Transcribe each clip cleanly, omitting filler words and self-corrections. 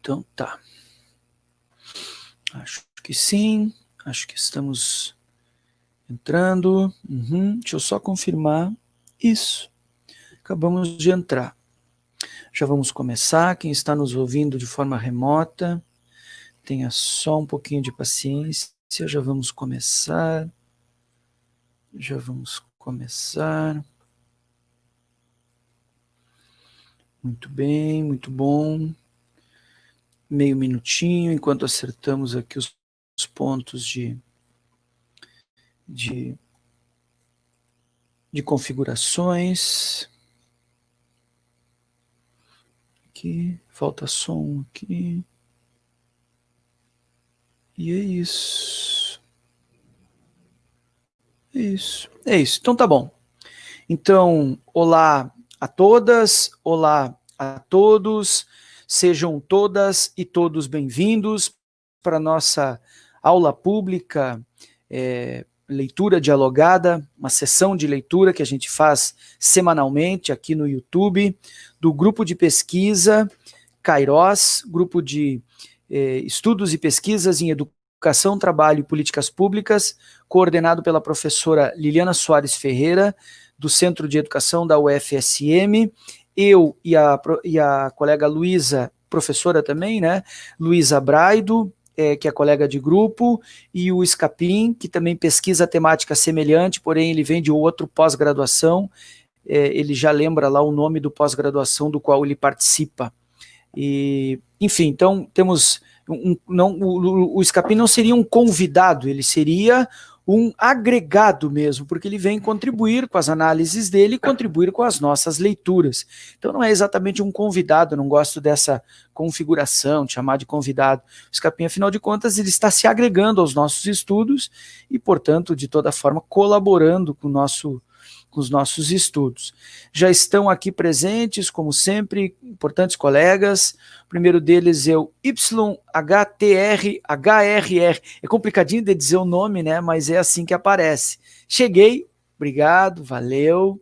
Então tá. Acho que sim. Acho que estamos entrando. Deixa eu só confirmar. Isso. Acabamos de entrar. Já vamos começar. Quem está nos ouvindo de forma remota, tenha só um pouquinho de paciência. Já vamos começar. Muito bem, muito bom. Meio minutinho, enquanto acertamos aqui os pontos de configurações. Aqui, falta som aqui. E é isso. É isso. Então tá bom. Então, olá a todas, olá a todos, sejam todas e todos bem-vindos para a nossa aula pública, leitura dialogada, uma sessão de leitura que a gente faz semanalmente aqui no YouTube, do grupo de pesquisa Kairos, grupo de estudos e pesquisas em educação, trabalho e políticas públicas, coordenado pela professora Liliana Soares Ferreira, do Centro de Educação da UFSM, eu e a colega Luísa, professora também, né, Luísa Braido, que é colega de grupo, e o Escapim, que também pesquisa temática semelhante, porém ele vem de outro pós-graduação, ele já lembra lá o nome do pós-graduação do qual ele participa. E, enfim, então temos, o Escapim não seria um convidado, ele seria um agregado mesmo, porque ele vem contribuir com as análises dele e contribuir com as nossas leituras. Então não é exatamente um convidado, eu não gosto dessa configuração, de chamar de convidado. O Escapim, afinal de contas, ele está se agregando aos nossos estudos e, portanto, de toda forma, colaborando com os nossos estudos. Já estão aqui presentes, como sempre, importantes colegas. O primeiro deles é o YHTRHRR. É complicadinho de dizer o nome, né? Mas é assim que aparece. Cheguei, obrigado, valeu.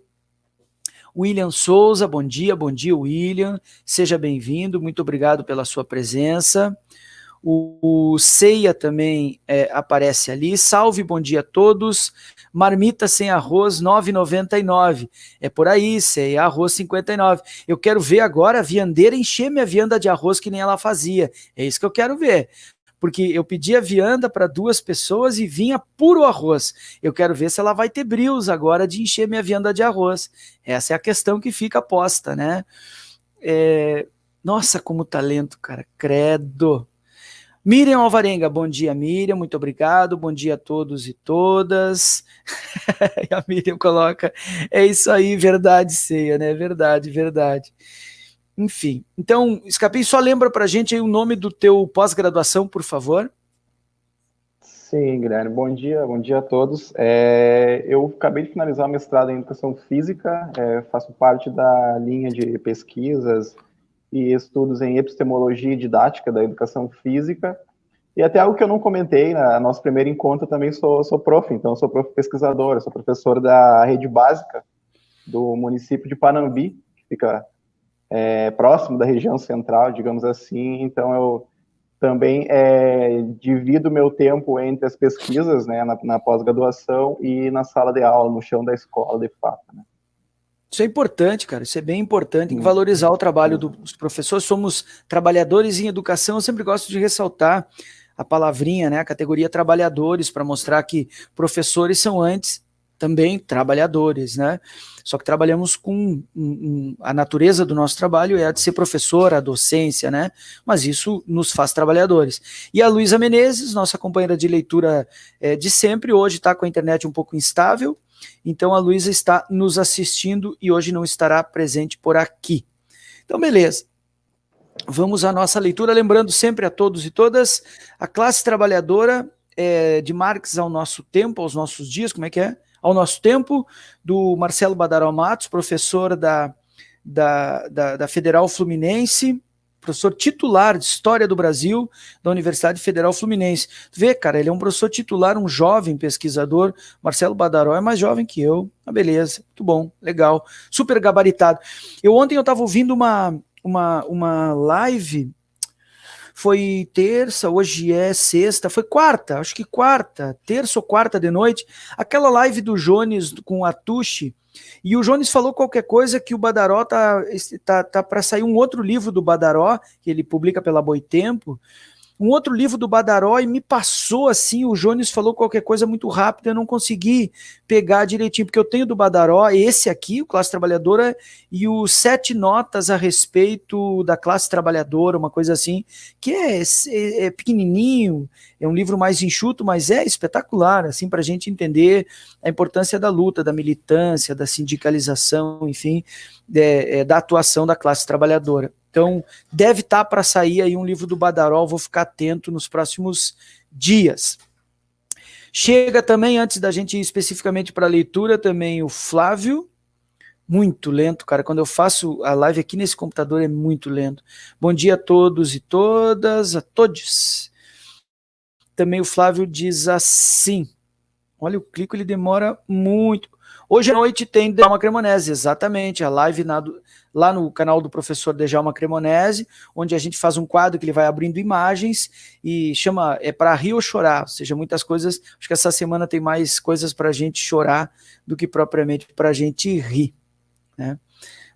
William Souza, bom dia, William. Seja bem-vindo, muito obrigado pela sua presença. O Ceia também aparece ali. Salve, bom dia a todos. Marmita sem arroz, R$ 9,99. É por aí, Ceia, arroz 59. Eu quero ver agora a viandeira encher minha vianda de arroz que nem ela fazia. É isso que eu quero ver. Porque eu pedi a vianda para 2 pessoas e vinha puro arroz. Eu quero ver se ela vai ter brios agora de encher minha vianda de arroz. Essa é a questão que fica posta, né? Nossa, como talento, cara. Credo. Miriam Alvarenga, bom dia, Miriam, muito obrigado, bom dia a todos e todas. E a Miriam coloca, é isso aí, verdade, Ceia, né? Verdade. Enfim, então, Escapim, só lembra pra gente aí o nome do teu pós-graduação, por favor. Sim, Guilherme, bom dia a todos. Eu acabei de finalizar o mestrado em Educação Física, faço parte da linha de pesquisas e estudos em epistemologia e didática da educação física, e até algo que eu não comentei na nosso primeiro encontro, também sou prof, então sou prof pesquisador, sou professor da rede básica do município de Panambi, que fica próximo da região central, digamos assim, então eu também divido meu tempo entre as pesquisas, né, na pós-graduação e na sala de aula, no chão da escola, de fato, né. Isso é importante, cara, isso é bem importante, tem que valorizar o trabalho dos professores, somos trabalhadores em educação, eu sempre gosto de ressaltar a palavrinha, né, a categoria trabalhadores, para mostrar que professores são antes também trabalhadores, né, só que trabalhamos com a natureza do nosso trabalho é a de ser professor, a docência, né, mas isso nos faz trabalhadores. E a Luísa Menezes, nossa companheira de leitura de sempre, hoje está com a internet um pouco instável, então a Luísa está nos assistindo e hoje não estará presente por aqui. Então, beleza. Vamos à nossa leitura, lembrando sempre a todos e todas, a classe trabalhadora de Marx ao nosso tempo, aos nossos dias, como é que é? Ao nosso tempo, do Marcelo Badaró Matos, professor da Federal Fluminense, professor titular de História do Brasil da Universidade Federal Fluminense. Tu vê, cara, ele é um professor titular, um jovem pesquisador. Marcelo Badaró é mais jovem que eu. Ah, beleza, muito bom, legal, super gabaritado. Ontem eu estava ouvindo uma live foi terça, hoje é sexta, foi quarta, acho que quarta, terça ou quarta de noite, aquela live do Jones com a Tuxi, e o Jones falou qualquer coisa que o Badaró tá para sair um outro livro do Badaró, que ele publica pela Boitempo, um outro livro do Badaró, e me passou assim, o Jones falou qualquer coisa muito rápido, eu não consegui pegar direitinho, porque eu tenho do Badaró esse aqui, o Classe Trabalhadora, e o 7 notas a respeito da classe trabalhadora, uma coisa assim, que é pequenininho, é um livro mais enxuto, mas é espetacular, assim, para a gente entender a importância da luta, da militância, da sindicalização, enfim, da atuação da classe trabalhadora. Então, deve estar para sair aí um livro do Badaró, vou ficar atento nos próximos dias. Chega também, antes da gente ir especificamente para a leitura, também o Flávio, muito lento, cara, quando eu faço a live aqui nesse computador é muito lento. Bom dia a todos e todas, a todos. Também o Flávio diz assim, olha, o clico ele demora muito. Hoje à noite tem Djalma Cremonese, exatamente, a live lá no canal do professor Djalma Cremonese, onde a gente faz um quadro que ele vai abrindo imagens e chama, para rir ou chorar, ou seja, muitas coisas, acho que essa semana tem mais coisas para a gente chorar do que propriamente para a gente rir, né?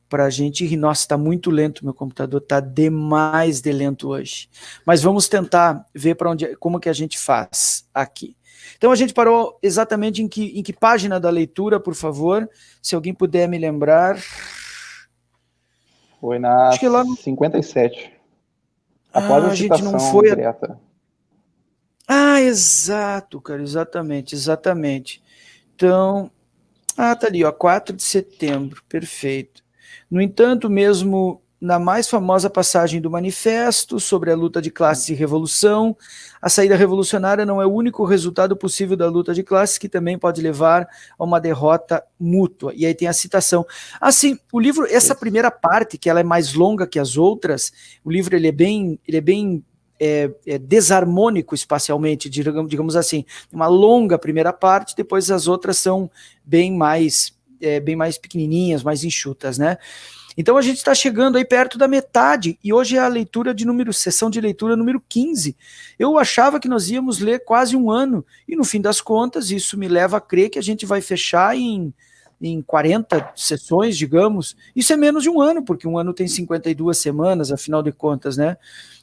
Para a gente rir, nossa, está muito lento, meu computador está demais de lento hoje, mas vamos tentar ver como que a gente faz aqui. Então a gente parou exatamente em que página da leitura, por favor, se alguém puder me lembrar. Foi na Acho que lá no 57. Após a gente não citação foi direta. Exato, cara, exatamente. Então, tá ali, ó, 4 de setembro, perfeito. No entanto, mesmo na mais famosa passagem do manifesto sobre a luta de classes e revolução, a saída revolucionária não é o único resultado possível da luta de classes, que também pode levar a uma derrota mútua. E aí tem a citação. Assim, o livro, essa primeira parte, que ela é mais longa que as outras, o livro ele é bem desarmônico espacialmente, digamos assim, uma longa primeira parte, depois as outras são bem mais pequenininhas, mais enxutas, né? Então a gente está chegando aí perto da metade, e hoje é a leitura sessão de leitura número 15. Eu achava que nós íamos ler quase um ano, e no fim das contas, isso me leva a crer que a gente vai fechar em 40 sessões, digamos. Isso é menos de um ano, porque um ano tem 52 semanas, afinal de contas, né?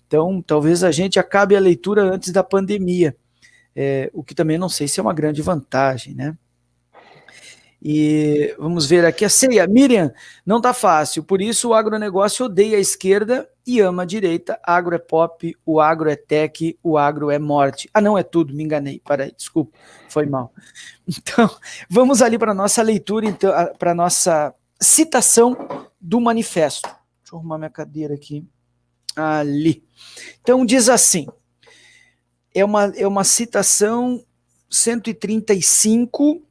Então, talvez a gente acabe a leitura antes da pandemia, o que também não sei se é uma grande vantagem, né? E vamos ver aqui a ceia. Miriam, não tá fácil, por isso o agronegócio odeia a esquerda e ama a direita. Agro é pop, o agro é tech, o agro é morte. Não, é tudo, me enganei, peraí, desculpa, foi mal. Então, vamos ali para a nossa leitura, então, para a nossa citação do manifesto. Deixa eu arrumar minha cadeira aqui. Ali. Então diz assim, é uma citação 135,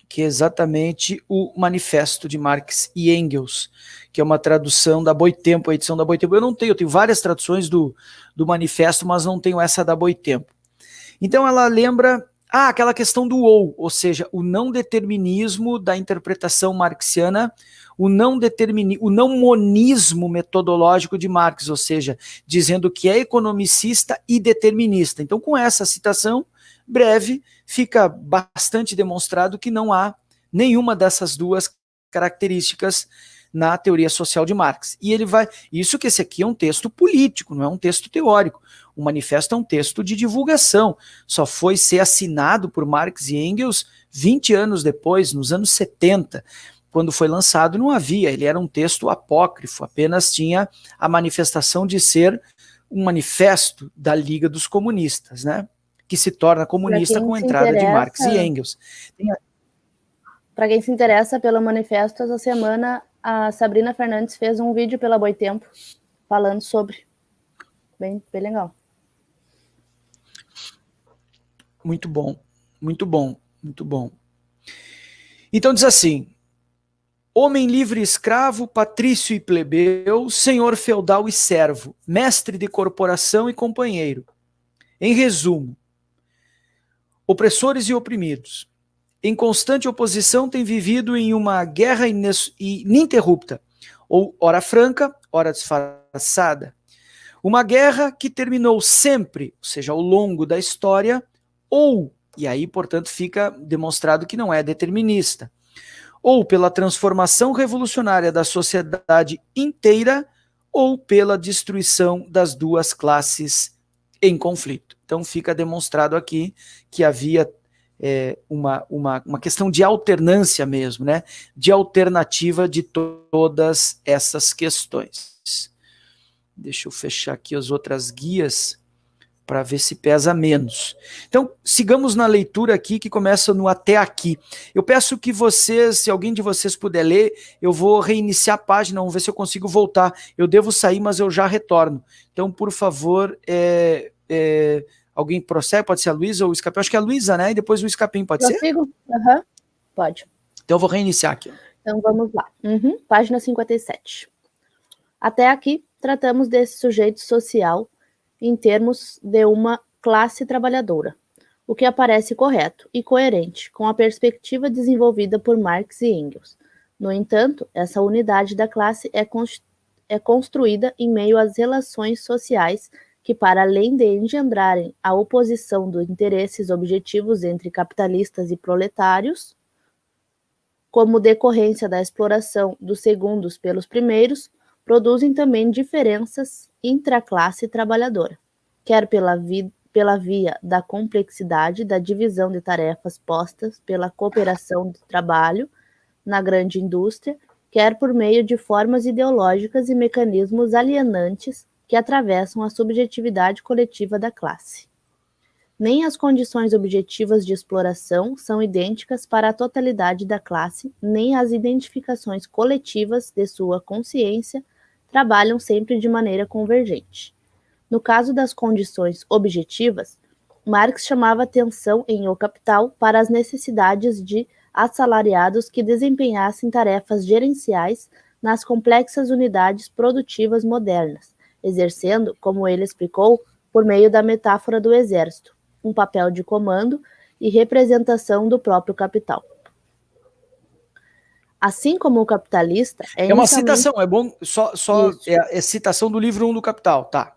que é exatamente o Manifesto de Marx e Engels, que é uma tradução da Boitempo, a edição da Boitempo. Eu tenho várias traduções do manifesto, mas não tenho essa da Boitempo. Então ela lembra aquela questão do ou seja, o não determinismo da interpretação marxiana, o não monismo metodológico de Marx, ou seja, dizendo que é economicista e determinista. Então, com essa citação breve, fica bastante demonstrado que não há nenhuma dessas duas características na teoria social de Marx. E ele vai... Isso que esse aqui é um texto político, não é um texto teórico. O manifesto é um texto de divulgação. Só foi ser assinado por Marx e Engels 20 anos depois, nos anos 70. Quando foi lançado, não havia. Ele era um texto apócrifo, apenas tinha a manifestação de ser um manifesto da Liga dos Comunistas, né? Que se torna comunista com a entrada de Marx e Engels. Para quem se interessa pelo manifesto, essa semana a Sabrina Fernandes fez um vídeo pela Boitempo falando sobre. Bem legal. Muito bom, muito bom, muito bom. Então diz assim: homem livre e escravo, patrício e plebeu, senhor feudal e servo, mestre de corporação e companheiro. Em resumo, opressores e oprimidos, em constante oposição, têm vivido em uma guerra ininterrupta, ou ora franca, ora disfarçada. Uma guerra que terminou sempre, ou seja, ao longo da história, ou, e aí, portanto, fica demonstrado que não é determinista, ou pela transformação revolucionária da sociedade inteira, ou pela destruição das duas classes em conflito. Então fica demonstrado aqui que havia uma questão de alternância mesmo, né? De alternativa de todas essas questões. Deixa eu fechar aqui as outras guias para ver se pesa menos. Então, sigamos na leitura aqui, que começa no até aqui. Eu peço que vocês, se alguém de vocês puder ler, eu vou reiniciar a página, vamos ver se eu consigo voltar. Eu devo sair, mas eu já retorno. Então, por favor, alguém prossegue, pode ser a Luísa ou o Escapim? Acho que é a Luísa, né? E depois o Escapim, pode ser? Consigo? Uhum. Pode. Então, eu vou reiniciar aqui. Então, vamos lá. Página 57. Até aqui, tratamos desse sujeito social em termos de uma classe trabalhadora, o que aparece correto e coerente com a perspectiva desenvolvida por Marx e Engels. No entanto, essa unidade da classe é construída em meio às relações sociais que, para além de engendrarem a oposição dos interesses objetivos entre capitalistas e proletários, como decorrência da exploração dos segundos pelos primeiros, produzem também diferenças intraclasse trabalhadora, quer pela via da complexidade da divisão de tarefas postas pela cooperação de trabalho na grande indústria, quer por meio de formas ideológicas e mecanismos alienantes que atravessam a subjetividade coletiva da classe. Nem as condições objetivas de exploração são idênticas para a totalidade da classe, nem as identificações coletivas de sua consciência trabalham sempre de maneira convergente. No caso das condições objetivas, Marx chamava atenção em O Capital para as necessidades de assalariados que desempenhassem tarefas gerenciais nas complexas unidades produtivas modernas, exercendo, como ele explicou, por meio da metáfora do exército, um papel de comando e representação do próprio capital. Assim como o capitalista... É uma citação, é bom, é citação do livro 1 do Capital, tá.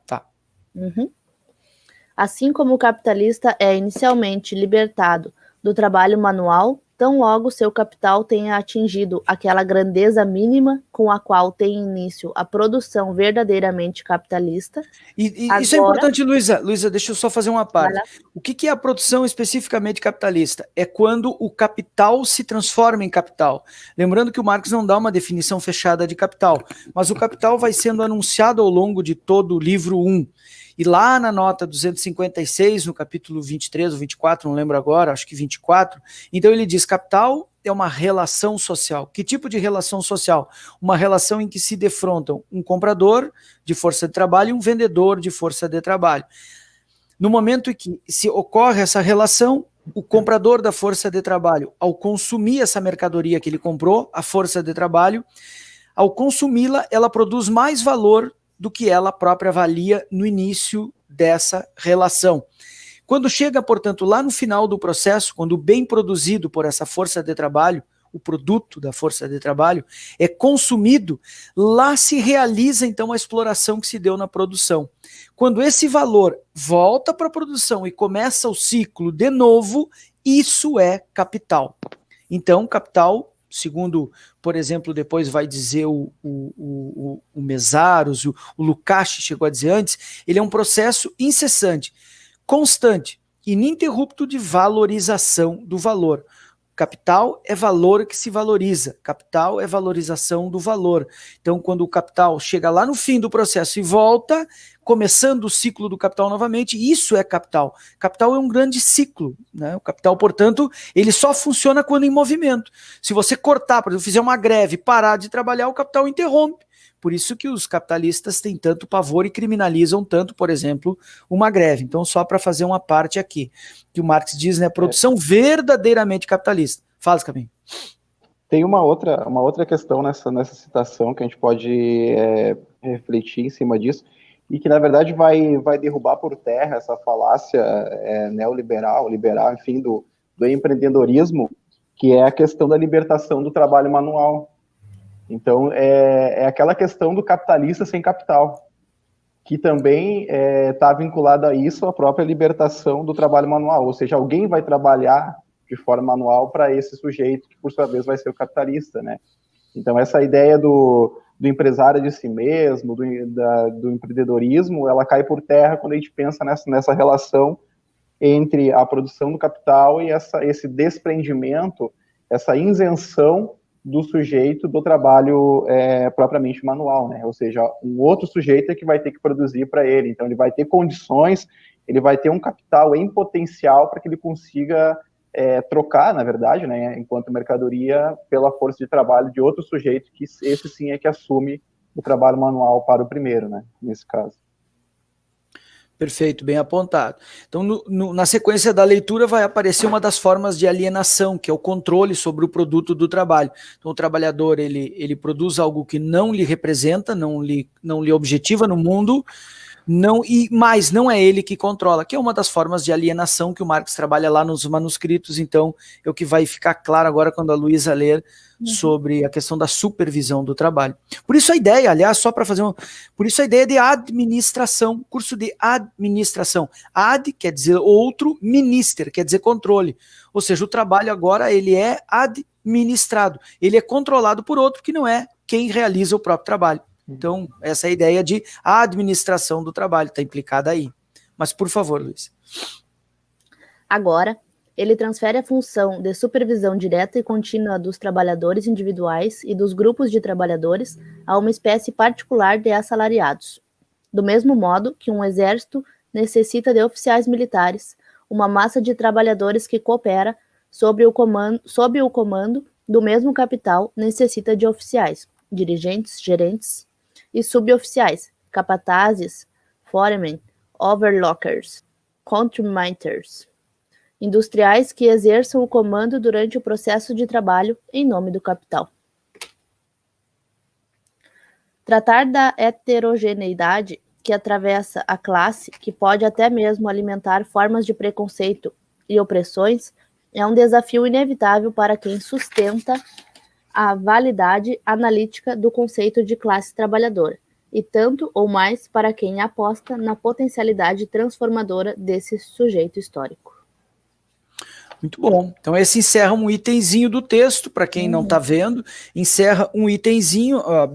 Assim como o capitalista é inicialmente libertado do trabalho manual, tão logo seu capital tenha atingido aquela grandeza mínima com a qual tem início a produção verdadeiramente capitalista. Agora, isso é importante, Luísa. Luísa, deixa eu só fazer uma parte. O que é a produção especificamente capitalista? É quando o capital se transforma em capital. Lembrando que o Marx não dá uma definição fechada de capital, mas o capital vai sendo anunciado ao longo de todo o livro 1. E lá na nota 256, no capítulo 23 ou 24, não lembro agora, acho que 24, então ele diz: capital é uma relação social. Que tipo de relação social? Uma relação em que se defrontam um comprador de força de trabalho e um vendedor de força de trabalho. No momento em que se ocorre essa relação, o comprador da força de trabalho, ao consumir essa mercadoria que ele comprou, a força de trabalho, ao consumi-la, ela produz mais valor do que ela própria valia no início dessa relação. Quando chega, portanto, lá no final do processo, quando o bem produzido por essa força de trabalho, o produto da força de trabalho, é consumido, lá se realiza então a exploração que se deu na produção. Quando esse valor volta para a produção e começa o ciclo de novo, isso é capital. Então, capital, segundo, por exemplo, depois vai dizer o Mesaros, o Lukács chegou a dizer antes, ele é um processo incessante, constante, ininterrupto de valorização do valor. Capital é valor que se valoriza, capital é valorização do valor. Então, quando o capital chega lá no fim do processo e volta, começando o ciclo do capital novamente, isso é capital. Capital é um grande ciclo, né? O capital, portanto, ele só funciona quando em movimento. Se você cortar, por exemplo, fizer uma greve, parar de trabalhar, o capital interrompe. Por isso que os capitalistas têm tanto pavor e criminalizam tanto, por exemplo, uma greve. Então, só para fazer uma parte aqui, que o Marx diz, né, produção verdadeiramente capitalista. Fala, Escapim. Tem uma outra questão nessa citação que a gente pode refletir em cima disso, e que, na verdade, vai derrubar por terra essa falácia neoliberal, liberal, enfim, do empreendedorismo, que é a questão da libertação do trabalho manual. Então, é aquela questão do capitalista sem capital, que também está vinculada a isso, a própria libertação do trabalho manual, ou seja, alguém vai trabalhar de forma manual para esse sujeito, que por sua vez vai ser o capitalista, né? Então essa ideia do empresário de si mesmo, do empreendedorismo, ela cai por terra quando a gente pensa nessa relação entre a produção do capital e esse desprendimento, essa isenção do sujeito do trabalho propriamente manual, né? Ou seja, um outro sujeito é que vai ter que produzir para ele. Então, ele vai ter condições, ele vai ter um capital em potencial para que ele consiga trocar, na verdade, né, enquanto mercadoria, pela força de trabalho de outro sujeito, que esse sim é que assume o trabalho manual para o primeiro, né, nesse caso. Perfeito, bem apontado. Então, na sequência da leitura vai aparecer uma das formas de alienação, que é o controle sobre o produto do trabalho. Então, o trabalhador, ele produz algo que não lhe representa, não lhe objetiva no mundo, mas não é ele que controla, que é uma das formas de alienação que o Marx trabalha lá nos manuscritos. Então, é o que vai ficar claro agora quando a Luísa ler sobre a questão da supervisão do trabalho. Por isso a ideia, aliás, só para fazer por isso a ideia de administração, curso de administração. Ad quer dizer outro, minister quer dizer controle. Ou seja, o trabalho agora ele é administrado, ele é controlado por outro que não é quem realiza o próprio trabalho. Então, essa é a ideia de administração do trabalho, está implicada aí. Mas, por favor, Luiz. Agora, ele transfere a função de supervisão direta e contínua dos trabalhadores individuais e dos grupos de trabalhadores a uma espécie particular de assalariados. Do mesmo modo que um exército necessita de oficiais militares, uma massa de trabalhadores que coopera sob o comando do mesmo capital necessita de oficiais, dirigentes, gerentes e suboficiais, capatazes, foremen, overlockers, contramainters, industriais que exerçam o comando durante o processo de trabalho em nome do capital. Tratar da heterogeneidade que atravessa a classe, que pode até mesmo alimentar formas de preconceito e opressões, é um desafio inevitável para quem sustenta a validade analítica do conceito de classe trabalhadora, e tanto ou mais para quem aposta na potencialidade transformadora desse sujeito histórico. Muito bom. Então esse encerra um itemzinho do texto, para quem não está vendo, encerra um itemzinho, ó,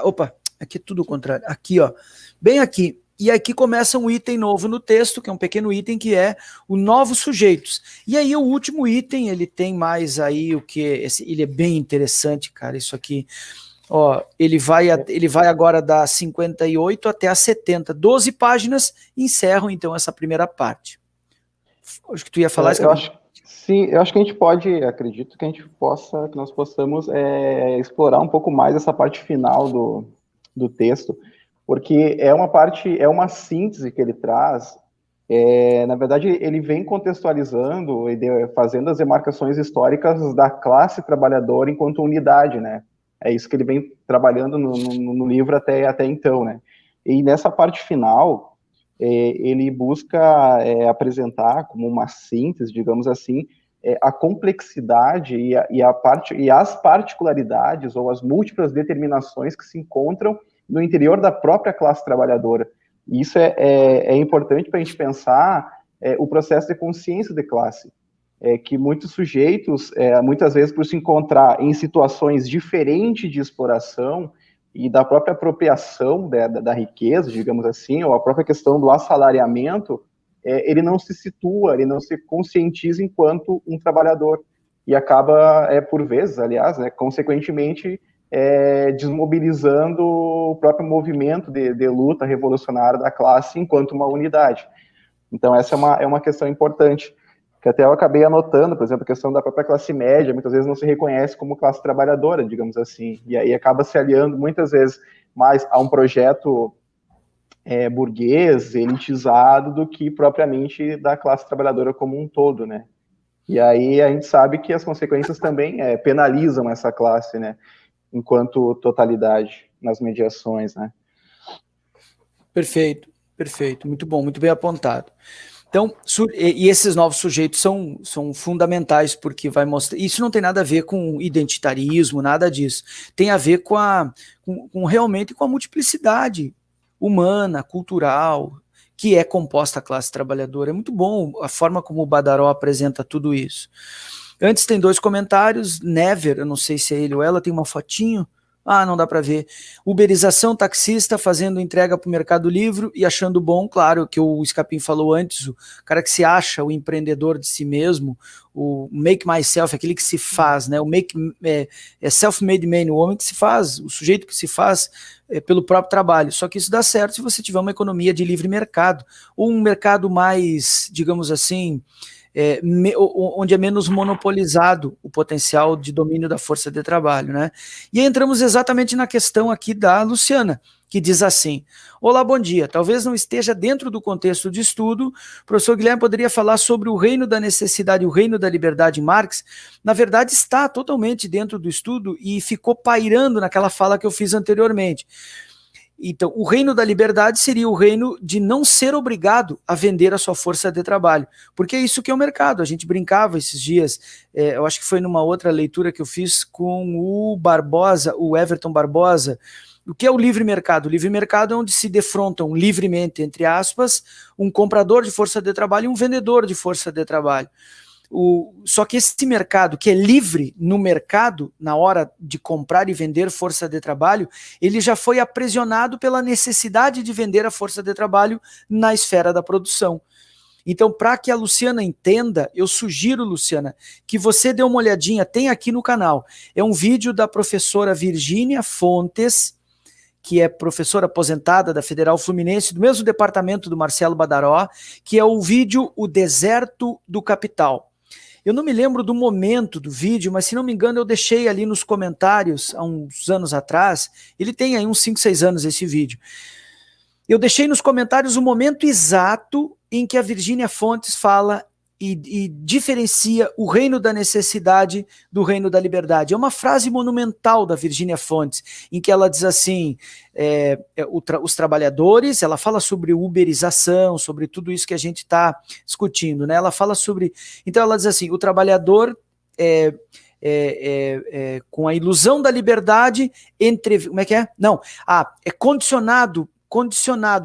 opa, aqui é tudo o contrário, aqui, ó, bem aqui. E aqui começa um item novo no texto, que é um pequeno item, que é o novos sujeitos. E aí o último item, ele tem mais aí o que... ele é bem interessante, cara, isso aqui. Ó, ele vai agora da 58 até a 70. 12 páginas encerram, então, essa primeira parte. Acho que tu ia falar... Sim, eu acho que a gente pode, acredito que nós possamos explorar um pouco mais essa parte final do texto, porque é uma síntese que ele traz. Na verdade, ele vem contextualizando e fazendo as demarcações históricas da classe trabalhadora enquanto unidade, né? É isso que ele vem trabalhando no livro até então, né? E nessa parte final, ele busca apresentar como uma síntese, digamos assim, a complexidade e as particularidades ou as múltiplas determinações que se encontram no interior da própria classe trabalhadora. E isso é importante para a gente pensar o processo de consciência de classe, que muitos sujeitos, muitas vezes por se encontrar em situações diferentes de exploração e da própria apropriação da riqueza, digamos assim, ou a própria questão do assalariamento, ele não se situa, ele não se conscientiza enquanto um trabalhador, e acaba, por vezes, aliás, consequentemente, desmobilizando o próprio movimento de luta revolucionária da classe enquanto uma unidade. Então, essa é uma questão importante, que até eu acabei anotando, por exemplo, a questão da própria classe média, muitas vezes não se reconhece como classe trabalhadora, digamos assim, e aí acaba se aliando muitas vezes mais a um projeto burguês, elitizado, do que propriamente da classe trabalhadora como um todo, né? E aí a gente sabe que as consequências também penalizam essa classe, né? Enquanto totalidade nas mediações, né? Perfeito, perfeito, muito bom, muito bem apontado. Então, e esses novos sujeitos são fundamentais, porque vai mostrar... Isso não tem nada a ver com identitarismo, nada disso. Tem a ver realmente com a multiplicidade. humana, cultural, que é composta a classe trabalhadora. É muito bom a forma como o Badaró apresenta tudo isso. Antes tem 2 comentários, Never, eu não sei se é ele ou ela, tem uma fotinho, não dá para ver. Uberização, taxista fazendo entrega para o Mercado Livre e achando bom, claro, que o Scapin falou antes, o cara que se acha o empreendedor de si mesmo, o make myself, aquele que se faz, né? O self-made man, o homem que se faz, o sujeito que se faz pelo próprio trabalho. Só que isso dá certo se você tiver uma economia de livre mercado, ou um mercado mais, digamos assim, onde é menos monopolizado o potencial de domínio da força de trabalho, né? E aí entramos exatamente na questão aqui da Luciana, que diz assim: olá, bom dia, talvez não esteja dentro do contexto de estudo, o professor Guilherme poderia falar sobre o reino da necessidade e o reino da liberdade em Marx? Na verdade está totalmente dentro do estudo e ficou pairando naquela fala que eu fiz anteriormente. Então, o reino da liberdade seria o reino de não ser obrigado a vender a sua força de trabalho, porque é isso que é o mercado. A gente brincava esses dias, eu acho que foi numa outra leitura que eu fiz com o Barbosa, o Everton Barbosa. O que é o livre mercado? O livre mercado é onde se defrontam livremente, entre aspas, um comprador de força de trabalho e um vendedor de força de trabalho. Só que esse mercado, que é livre no mercado, na hora de comprar e vender força de trabalho, ele já foi aprisionado pela necessidade de vender a força de trabalho na esfera da produção. Então, para que a Luciana entenda, eu sugiro, Luciana, que você dê uma olhadinha, tem aqui no canal, é um vídeo da professora Virgínia Fontes, que é professora aposentada da Federal Fluminense, do mesmo departamento do Marcelo Badaró, que é o vídeo O Deserto do Capital. Eu não me lembro do momento do vídeo, mas se não me engano eu deixei ali nos comentários há uns anos atrás, ele tem aí uns 5, 6 anos esse vídeo. Eu deixei nos comentários o momento exato em que a Virgínia Fontes fala e diferencia o reino da necessidade do reino da liberdade. É uma frase monumental da Virgínia Fontes, em que ela diz assim, os trabalhadores, ela fala sobre uberização, sobre tudo isso que a gente está discutindo, né? Ela fala sobre, então ela diz assim, o trabalhador com a ilusão da liberdade, como é que é? Não, é condicionado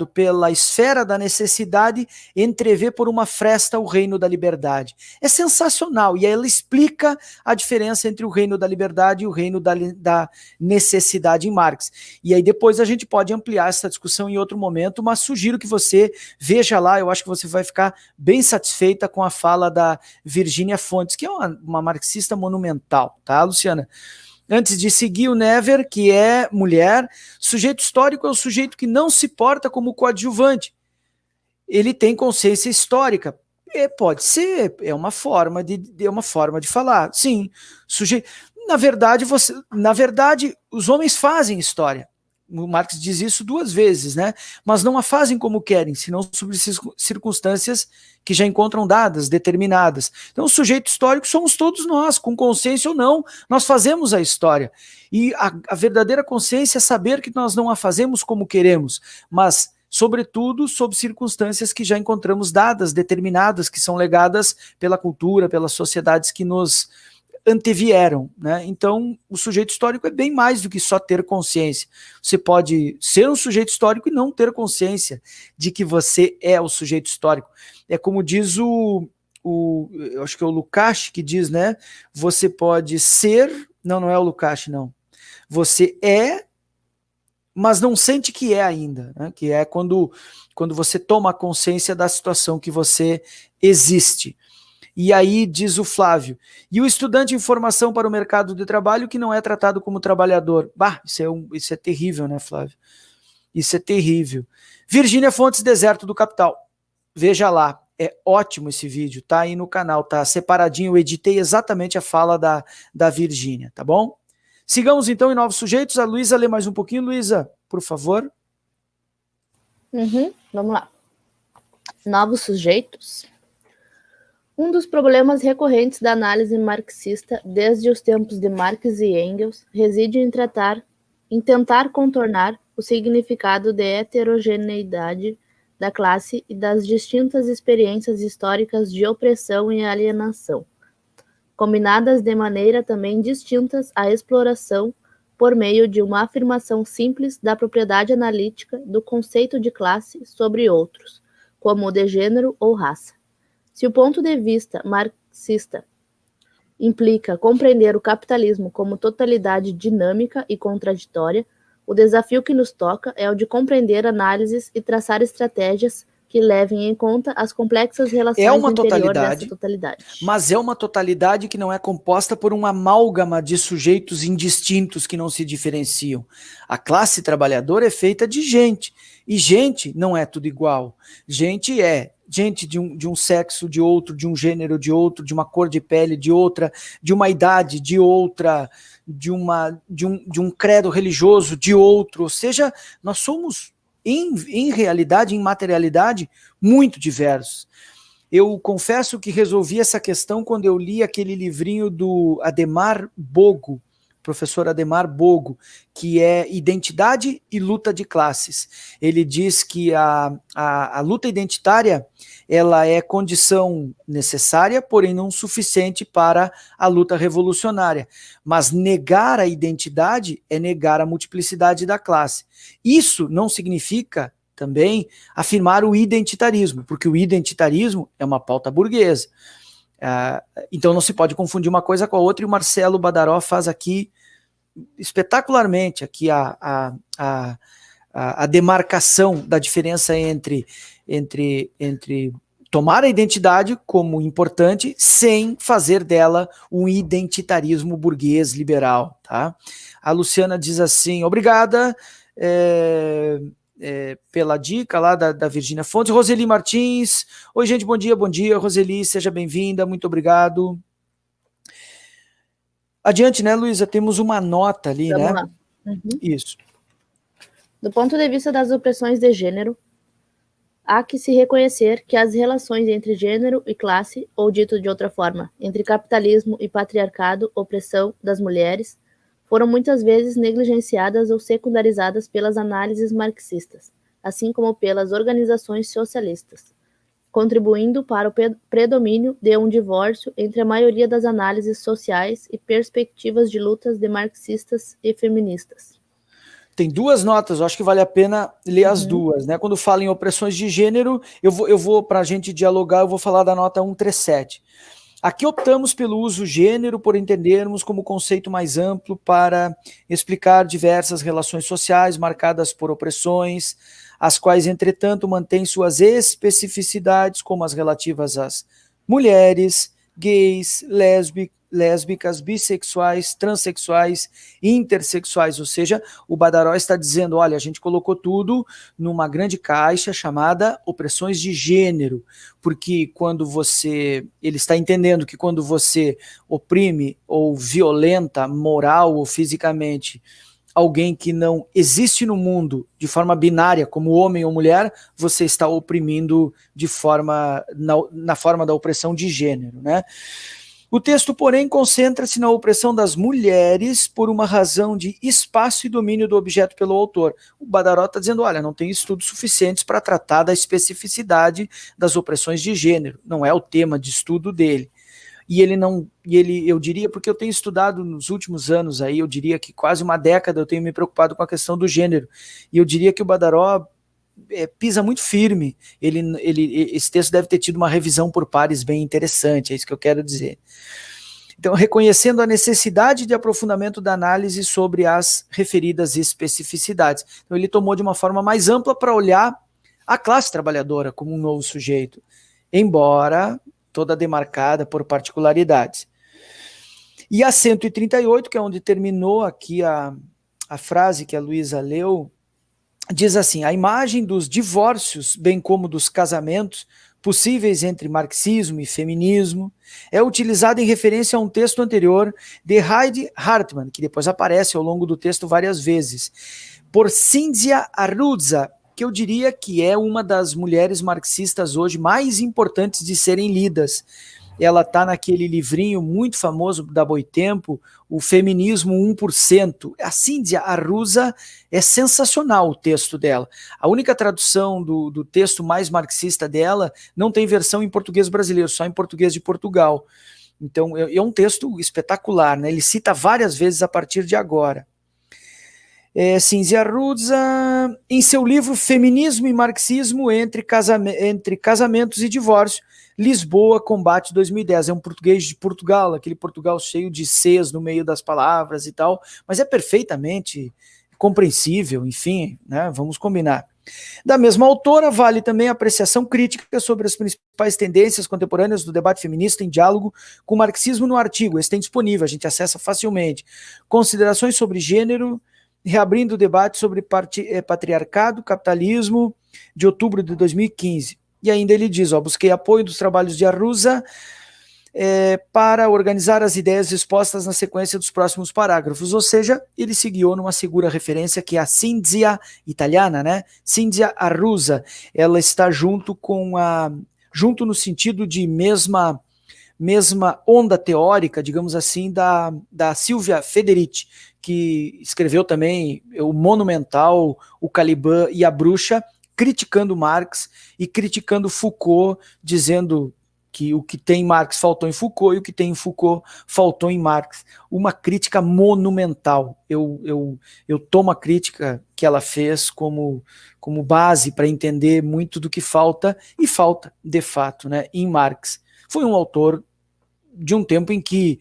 pela esfera da necessidade, entrever por uma fresta o reino da liberdade. É sensacional, e aí ela explica a diferença entre o reino da liberdade e o reino da necessidade em Marx. E aí depois a gente pode ampliar essa discussão em outro momento, mas sugiro que você veja lá, eu acho que você vai ficar bem satisfeita com a fala da Virgínia Fontes, que é uma marxista monumental, tá, Luciana? Antes de seguir o Never, que é mulher, sujeito histórico é o sujeito que não se porta como coadjuvante. Ele tem consciência histórica. Pode ser, é uma forma de falar. Sim, na verdade, os homens fazem história. O Marx diz isso 2 vezes, né? Mas não a fazem como querem, senão sob circunstâncias que já encontram dadas, determinadas. Então, o sujeito histórico somos todos nós, com consciência ou não, nós fazemos a história. E a verdadeira consciência é saber que nós não a fazemos como queremos, mas, sobretudo, sob circunstâncias que já encontramos dadas, determinadas, que são legadas pela cultura, pelas sociedades que nos antevieram, né? Então, o sujeito histórico é bem mais do que só ter consciência. Você pode ser um sujeito histórico e não ter consciência de que você é o sujeito histórico. É como diz eu acho que é o Lukács que diz, né? Você pode ser, não é o Lukács, não. Você é, mas não sente que é ainda, né? Que é quando você toma consciência da situação que você existe. E aí diz o Flávio, e o estudante em formação para o mercado de trabalho que não é tratado como trabalhador. Isso é terrível, né, Flávio? Isso é terrível. Virgínia Fontes, Deserto do Capital. Veja lá, é ótimo esse vídeo, tá aí no canal, tá separadinho, eu editei exatamente a fala da Virgínia, tá bom? Sigamos então em Novos Sujeitos. A Luísa lê mais um pouquinho. Luísa, por favor. Vamos lá. Novos Sujeitos. Um dos problemas recorrentes da análise marxista desde os tempos de Marx e Engels reside em tentar contornar o significado de heterogeneidade da classe e das distintas experiências históricas de opressão e alienação, combinadas de maneira também distintas à exploração por meio de uma afirmação simples da propriedade analítica do conceito de classe sobre outros, como o de gênero ou raça. Se o ponto de vista marxista implica compreender o capitalismo como totalidade dinâmica e contraditória, o desafio que nos toca é o de compreender análises e traçar estratégias que levem em conta as complexas relações no interior dessa totalidade. Mas é uma totalidade que não é composta por uma amálgama de sujeitos indistintos que não se diferenciam. A classe trabalhadora é feita de gente, e gente não é tudo igual. Gente é gente de um sexo de outro, de um gênero de outro, de uma cor de pele de outra, de uma idade de outra, de um credo religioso de outro. Ou seja, nós somos, em realidade, em materialidade, muito diversos. Eu confesso que resolvi essa questão quando eu li aquele livrinho do Adhemar Bogo, professor Adhemar Bogo, que é Identidade e Luta de Classes. Ele diz que a luta identitária ela é condição necessária, porém não suficiente para a luta revolucionária. Mas negar a identidade é negar a multiplicidade da classe. Isso não significa também afirmar o identitarismo, porque o identitarismo é uma pauta burguesa. Então não se pode confundir uma coisa com a outra, e o Marcelo Badaró faz aqui espetacularmente aqui a demarcação da diferença entre tomar a identidade como importante sem fazer dela um identitarismo burguês liberal. Tá? A Luciana diz assim, obrigada pela dica lá da Virgínia Fontes. Roseli Martins, oi gente, bom dia, Roseli, seja bem-vinda, muito obrigado. Adiante, né, Luísa? Temos uma nota ali, Vamos né? lá. Uhum. Isso. Do ponto de vista das opressões de gênero, há que se reconhecer que as relações entre gênero e classe, ou dito de outra forma, entre capitalismo e patriarcado, opressão das mulheres, foram muitas vezes negligenciadas ou secundarizadas pelas análises marxistas, assim como pelas organizações socialistas, contribuindo para o predomínio de um divórcio entre a maioria das análises sociais e perspectivas de lutas de marxistas e feministas. Tem duas notas, eu acho que vale a pena ler as duas, né? Quando fala em opressões de gênero, eu vou para a gente dialogar, eu vou falar da nota 137. Aqui optamos pelo uso gênero por entendermos como conceito mais amplo para explicar diversas relações sociais marcadas por opressões, as quais, entretanto, mantêm suas especificidades, como as relativas às mulheres, gays, lésbicas, bissexuais, transexuais, intersexuais. Ou seja, o Badaró está dizendo, olha, a gente colocou tudo numa grande caixa chamada opressões de gênero, porque ele está entendendo que quando você oprime ou violenta moral ou fisicamente alguém que não existe no mundo de forma binária, como homem ou mulher, você está oprimindo na forma da opressão de gênero, né? O texto, porém, concentra-se na opressão das mulheres por uma razão de espaço e domínio do objeto pelo autor. O Badaró está dizendo, olha, não tem estudos suficientes para tratar da especificidade das opressões de gênero, não é o tema de estudo dele. Eu diria, porque eu tenho estudado nos últimos anos aí, eu diria que quase uma década eu tenho me preocupado com a questão do gênero, e eu diria que o Badaró pisa muito firme. Esse texto deve ter tido uma revisão por pares bem interessante, é isso que eu quero dizer. Então, reconhecendo a necessidade de aprofundamento da análise sobre as referidas especificidades. Então, ele tomou de uma forma mais ampla para olhar a classe trabalhadora como um novo sujeito, embora toda demarcada por particularidades. E a 138, que é onde terminou aqui a frase que a Luísa leu, diz assim, a imagem dos divórcios, bem como dos casamentos possíveis entre marxismo e feminismo, é utilizada em referência a um texto anterior de Heidi Hartmann, que depois aparece ao longo do texto várias vezes, por Cíndia Arruzza, que eu diria que é uma das mulheres marxistas hoje mais importantes de serem lidas. Ela está naquele livrinho muito famoso da Boitempo, o Feminismo 1%. A Cíndia Arruzza é sensacional o texto dela. A única tradução do texto mais marxista dela não tem versão em português brasileiro, só em português de Portugal. Então é um texto espetacular, né? Ele cita várias vezes a partir de agora. Cinzia Arruza, em seu livro Feminismo e Marxismo entre Casamentos e Divórcio, Lisboa, Combate 2010. É um português de Portugal, aquele Portugal cheio de Cs no meio das palavras e tal, mas é perfeitamente compreensível, enfim, né, vamos combinar. Da mesma autora, vale também a apreciação crítica sobre as principais tendências contemporâneas do debate feminista em diálogo com o marxismo no artigo. Esse tem disponível, a gente acessa facilmente. Considerações sobre gênero, reabrindo o debate sobre patriarcado, capitalismo, de outubro de 2015. E ainda ele diz, busquei apoio dos trabalhos de Arruza para organizar as ideias expostas na sequência dos próximos parágrafos, ou seja, ele se guiou numa segura referência que é a Cinzia italiana, né? Cinzia Arruza, ela está junto no sentido de mesma onda teórica, digamos assim, da Silvia Federici, que escreveu também o Monumental, o Caliban e a Bruxa, criticando Marx e criticando Foucault, dizendo que o que tem em Marx faltou em Foucault e o que tem em Foucault faltou em Marx. Uma crítica monumental. Eu tomo a crítica que ela fez como base para entender muito do que falta, e falta, de fato, né, em Marx. Foi um autor de um tempo em que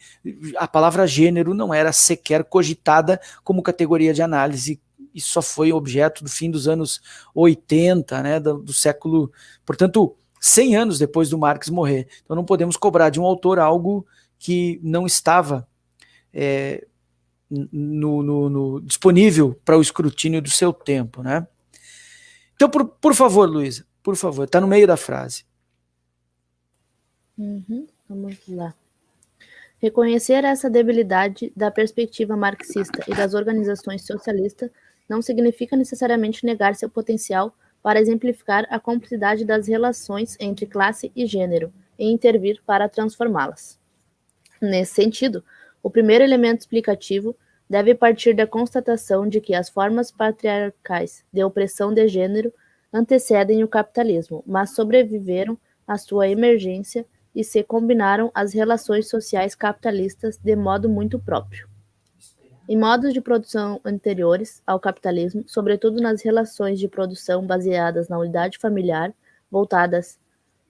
a palavra gênero não era sequer cogitada como categoria de análise. Isso só foi objeto do fim dos anos 80, né, do século... Portanto, 100 anos depois do Marx morrer. Então não podemos cobrar de um autor algo que não estava disponível para o escrutínio do seu tempo, né? Então, por favor, Luísa, por favor, está no meio da frase. Vamos lá. Reconhecer essa debilidade da perspectiva marxista e das organizações socialistas não significa necessariamente negar seu potencial para exemplificar a complexidade das relações entre classe e gênero e intervir para transformá-las. Nesse sentido, o primeiro elemento explicativo deve partir da constatação de que as formas patriarcais de opressão de gênero antecedem o capitalismo, mas sobreviveram à sua emergência e se combinaram às relações sociais capitalistas de modo muito próprio. Em modos de produção anteriores ao capitalismo, sobretudo nas relações de produção baseadas na unidade familiar, voltadas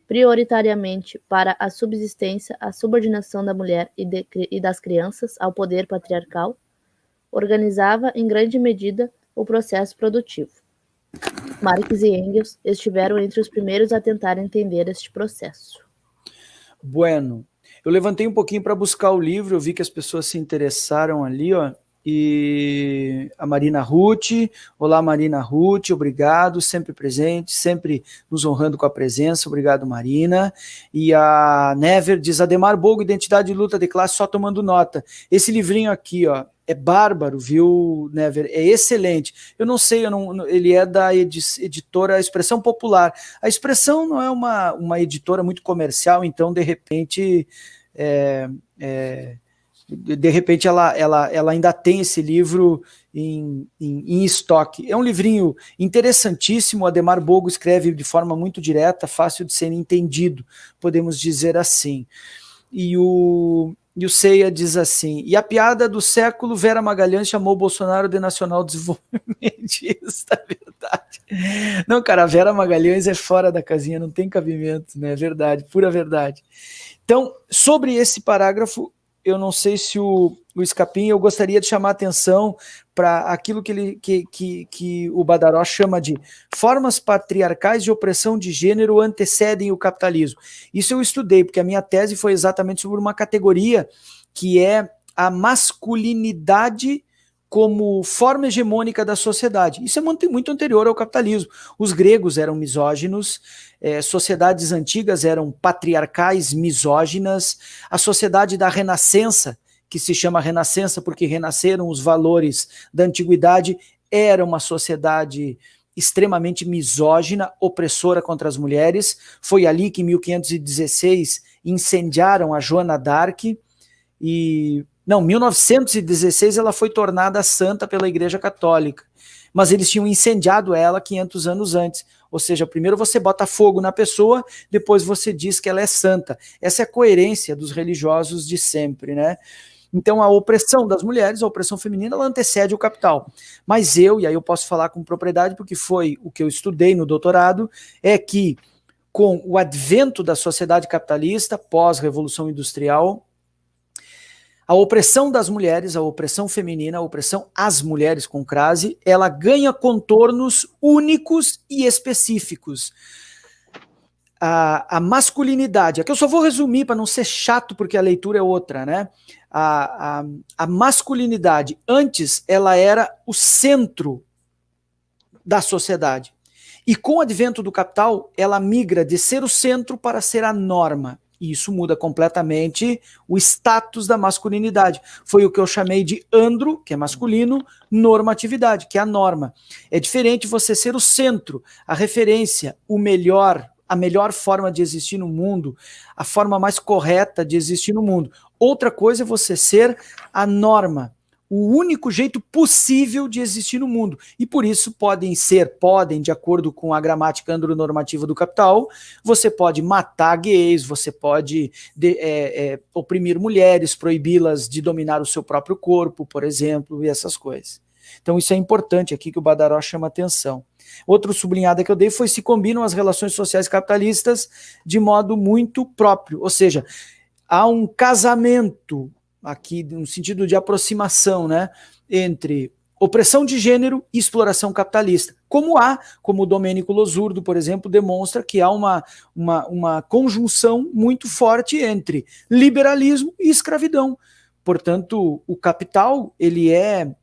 prioritariamente para a subsistência, a subordinação da mulher e das crianças ao poder patriarcal, organizava em grande medida o processo produtivo. Marx e Engels estiveram entre os primeiros a tentar entender este processo. Bueno, eu levantei um pouquinho para buscar o livro, eu vi que as pessoas se interessaram ali, e a Marina Ruth, olá Marina Ruth, obrigado, sempre presente, sempre nos honrando com a presença, obrigado Marina. E a Never diz, Ademar Bogo, Identidade e Luta de Classe, só tomando nota. Esse livrinho aqui, é bárbaro, viu, Never? É excelente. Eu não sei, ele é da editora Expressão Popular. A Expressão não é uma editora muito comercial, então, de repente, ela ainda tem esse livro em estoque. É um livrinho interessantíssimo, o Ademar Bogo escreve de forma muito direta, fácil de ser entendido, podemos dizer assim. E o Ceia diz assim, e a piada do século, Vera Magalhães chamou Bolsonaro de nacional desenvolvimentista, é verdade. Não, cara, a Vera Magalhães é fora da casinha, não tem cabimento, né? É verdade, pura verdade. Então, sobre esse parágrafo, eu não sei se o Escapim, eu gostaria de chamar a atenção para aquilo que o Badaró chama de formas patriarcais de opressão de gênero antecedem o capitalismo. Isso eu estudei, porque a minha tese foi exatamente sobre uma categoria que é a masculinidade como forma hegemônica da sociedade. Isso é muito anterior ao capitalismo. Os gregos eram misóginos, sociedades antigas eram patriarcais, misóginas, a sociedade da Renascença, que se chama Renascença porque renasceram os valores da antiguidade, era uma sociedade extremamente misógina, opressora contra as mulheres. Foi ali que em 1516 incendiaram a Joana d'Arc e... Não, 1916 ela foi tornada santa pela Igreja Católica, mas eles tinham incendiado ela 500 anos antes, ou seja, primeiro você bota fogo na pessoa, depois você diz que ela é santa. Essa é a coerência dos religiosos de sempre, né? Então, a opressão das mulheres, a opressão feminina, ela antecede o capital. Mas e aí eu posso falar com propriedade, porque foi o que eu estudei no doutorado, é que com o advento da sociedade capitalista, pós-revolução industrial, a opressão das mulheres, a opressão feminina, a opressão às mulheres com crase, ela ganha contornos únicos e específicos. A masculinidade, aqui eu só vou resumir para não ser chato, porque a leitura é outra, né? A masculinidade, antes, ela era o centro da sociedade. E com o advento do capital, ela migra de ser o centro para ser a norma. E isso muda completamente o status da masculinidade. Foi o que eu chamei de andro, que é masculino, normatividade, que é a norma. É diferente você ser o centro, a referência, o melhor, a melhor forma de existir no mundo, a forma mais correta de existir no mundo. Outra coisa é você ser a norma, o único jeito possível de existir no mundo. E por isso podem, de acordo com a gramática andronormativa do capital, você pode matar gays, você pode oprimir mulheres, proibi-las de dominar o seu próprio corpo, por exemplo, e essas coisas. Então isso é importante aqui que o Badaró chama atenção. Outra sublinhada que eu dei foi se combinam as relações sociais capitalistas de modo muito próprio, ou seja, há um casamento aqui no sentido de aproximação, né, entre opressão de gênero e exploração capitalista. Como o Domênico Losurdo, por exemplo, demonstra que há uma conjunção muito forte entre liberalismo e escravidão. Portanto, o capital, ele é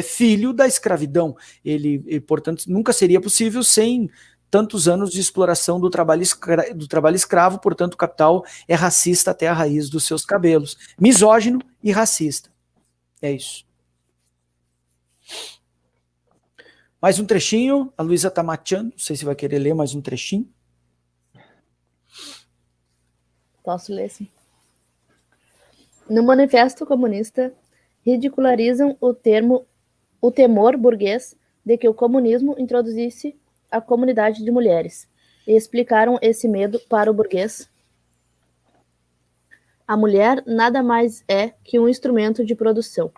filho da escravidão. Ele, portanto, nunca seria possível sem tantos anos de exploração do trabalho escravo, portanto o capital é racista até a raiz dos seus cabelos. Misógino e racista. É isso. Mais um trechinho, a Luísa está mateando, não sei se vai querer ler mais um trechinho. Posso ler, sim. No Manifesto Comunista, ridicularizam o temor burguês de que o comunismo introduzisse a comunidade de mulheres, e explicaram esse medo para o burguês. A mulher nada mais é que um instrumento de produção.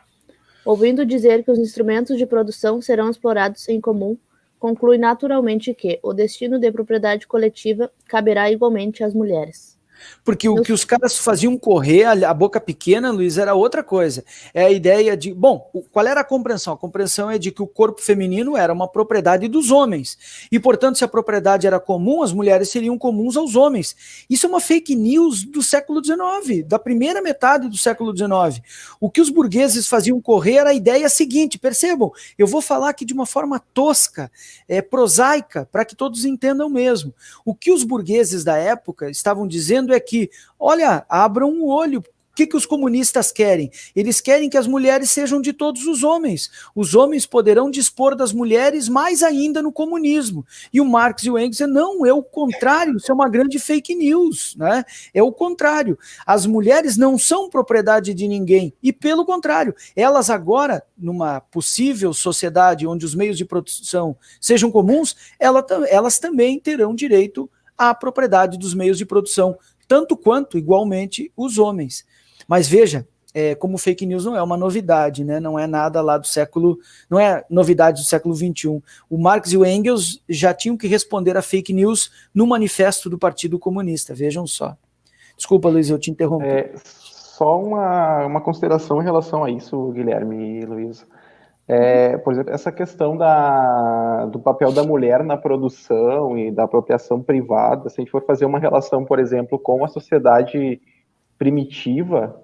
Ouvindo dizer que os instrumentos de produção serão explorados em comum, conclui naturalmente que o destino de propriedade coletiva caberá igualmente às mulheres. Porque o que os caras faziam correr a boca pequena, Luiz, era outra coisa. É a ideia de... Bom, qual era a compreensão? A compreensão é de que o corpo feminino era uma propriedade dos homens. E, portanto, se a propriedade era comum, as mulheres seriam comuns aos homens. Isso é uma fake news do século XIX, da primeira metade do século XIX. O que os burgueses faziam correr era a ideia seguinte, percebam, eu vou falar aqui de uma forma tosca, prosaica, para que todos entendam mesmo. O que os burgueses da época estavam dizendo é que, olha, abram o olho. O que os comunistas querem? Eles querem que as mulheres sejam de todos os homens. Os homens poderão dispor das mulheres mais ainda no comunismo. E o Marx e o Engels dizem, não, é o contrário, isso é uma grande fake news, né? É o contrário. As mulheres não são propriedade de ninguém. E pelo contrário, elas agora, numa possível sociedade onde os meios de produção sejam comuns, elas também terão direito à propriedade dos meios de produção, tanto quanto, igualmente, os homens. Mas veja, como fake news não é uma novidade, né? Não é nada lá do século, não é novidade do século XXI. O Marx e o Engels já tinham que responder a fake news no manifesto do Partido Comunista, vejam só. Desculpa, Luiz, eu te interrompi. Só uma consideração em relação a isso, Guilherme e Luiz. Por exemplo, essa questão do papel da mulher na produção e da apropriação privada, se a gente for fazer uma relação, por exemplo, com a sociedade primitiva,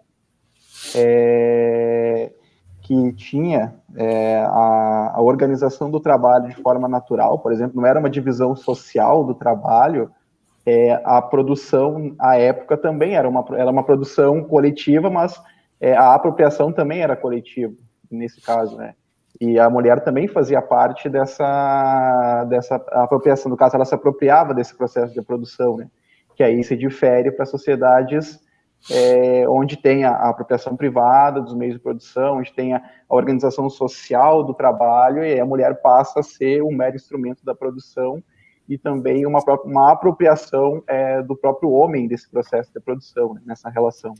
que tinha a organização do trabalho de forma natural, por exemplo, não era uma divisão social do trabalho, a produção, à época, também era uma produção coletiva, mas a apropriação também era coletiva, nesse caso, né? E a mulher também fazia parte dessa apropriação. No caso, ela se apropriava desse processo de produção, né? Que aí se difere para sociedades onde tem a apropriação privada dos meios de produção, onde tem a organização social do trabalho, e a mulher passa a ser um mero instrumento da produção e também uma apropriação do próprio homem desse processo de produção, né, nessa relação.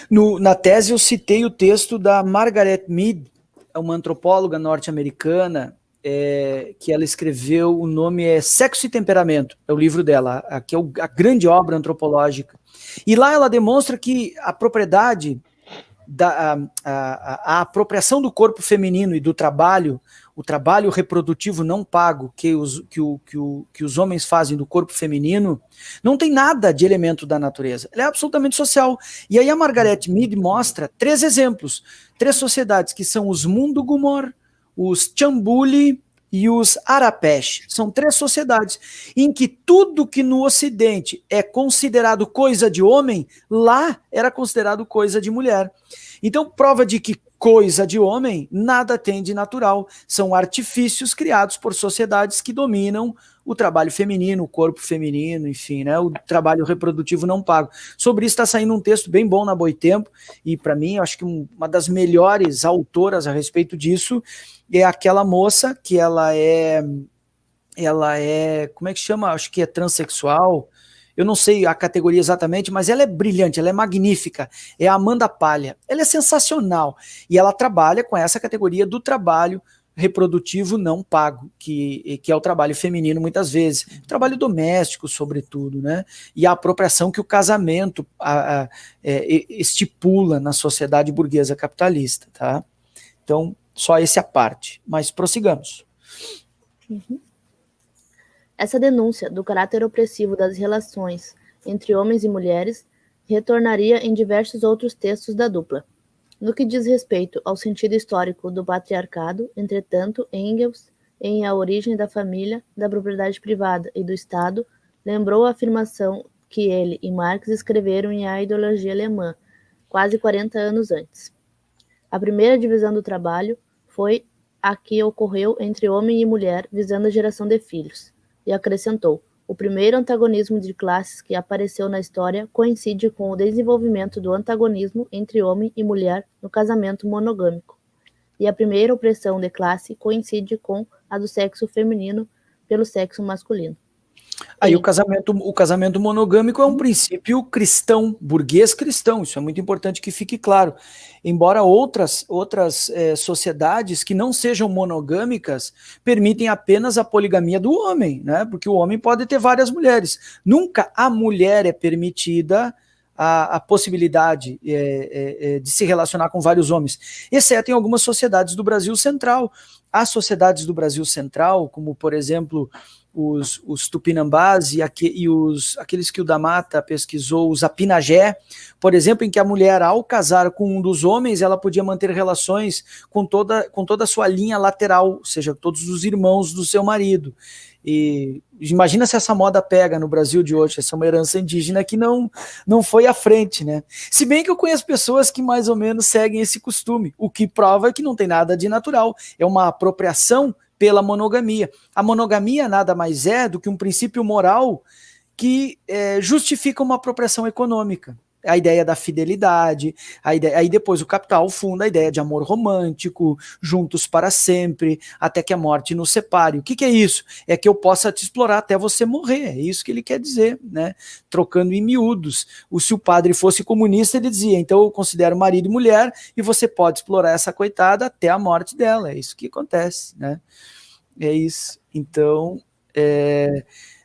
Na tese eu citei o texto da Margaret Mead, é uma antropóloga norte-americana, que ela escreveu, o nome é Sexo e Temperamento, é o livro dela, que é a grande obra antropológica. E lá ela demonstra que a propriedade, a apropriação do corpo feminino e do trabalho, o trabalho reprodutivo não pago que os homens fazem do corpo feminino, não tem nada de elemento da natureza. Ela é absolutamente social. E aí a Margaret Mead mostra 3 exemplos, 3 sociedades, que são os Mundugumor, os Chambuli e os Arapesh. São 3 sociedades em que tudo que no Ocidente é considerado coisa de homem, lá era considerado coisa de mulher. Então, prova de que coisa de homem nada tem de natural. São artifícios criados por sociedades que dominam o trabalho feminino, o corpo feminino, enfim, né, o trabalho reprodutivo não pago. Sobre isso está saindo um texto bem bom na Boitempo, e para mim, eu acho que uma das melhores autoras a respeito disso é aquela moça que ela é, como é que chama? Acho que é transexual. Eu não sei a categoria exatamente, mas ela é brilhante, ela é magnífica. É a Amanda Palha. Ela é sensacional. E ela trabalha com essa categoria do trabalho reprodutivo não pago, que é o trabalho feminino muitas vezes. Trabalho doméstico, sobretudo, né? E a apropriação que o casamento estipula na sociedade burguesa capitalista, tá? Então, só esse à parte. Mas prossigamos. Uhum. Essa denúncia do caráter opressivo das relações entre homens e mulheres retornaria em diversos outros textos da dupla. No que diz respeito ao sentido histórico do patriarcado, entretanto, Engels, em A Origem da Família, da Propriedade Privada e do Estado, lembrou a afirmação que ele e Marx escreveram em A Ideologia Alemã, quase 40 anos antes. A primeira divisão do trabalho foi a que ocorreu entre homem e mulher visando a geração de filhos. E acrescentou, o primeiro antagonismo de classes que apareceu na história coincide com o desenvolvimento do antagonismo entre homem e mulher no casamento monogâmico. E a primeira opressão de classe coincide com a do sexo feminino pelo sexo masculino. Aí o casamento monogâmico é um princípio cristão, burguês cristão, isso é muito importante que fique claro. Embora outras sociedades que não sejam monogâmicas permitem apenas a poligamia do homem, né? Porque o homem pode ter várias mulheres. Nunca a mulher é permitida a possibilidade de se relacionar com vários homens, exceto em algumas sociedades do Brasil Central. Há sociedades do Brasil Central, como por exemplo os Tupinambás e aqueles que o da Mata pesquisou, os Apinagé, por exemplo, em que a mulher, ao casar com um dos homens, ela podia manter relações com toda a sua linha lateral, ou seja, todos os irmãos do seu marido. E imagina se essa moda pega no Brasil de hoje, essa é uma herança indígena que não foi à frente, né? Se bem que eu conheço pessoas que mais ou menos seguem esse costume, o que prova que não tem nada de natural, é uma apropriação pela monogamia. A monogamia nada mais é do que um princípio moral que justifica uma apropriação econômica. A ideia da fidelidade, aí depois o Capital funda a ideia de amor romântico, juntos para sempre, até que a morte nos separe. O que é isso? É que eu possa te explorar até você morrer, é isso que ele quer dizer, né? Trocando em miúdos. Se o padre fosse comunista, ele dizia, então eu considero marido e mulher, e você pode explorar essa coitada até a morte dela, é isso que acontece, né? É isso. Então,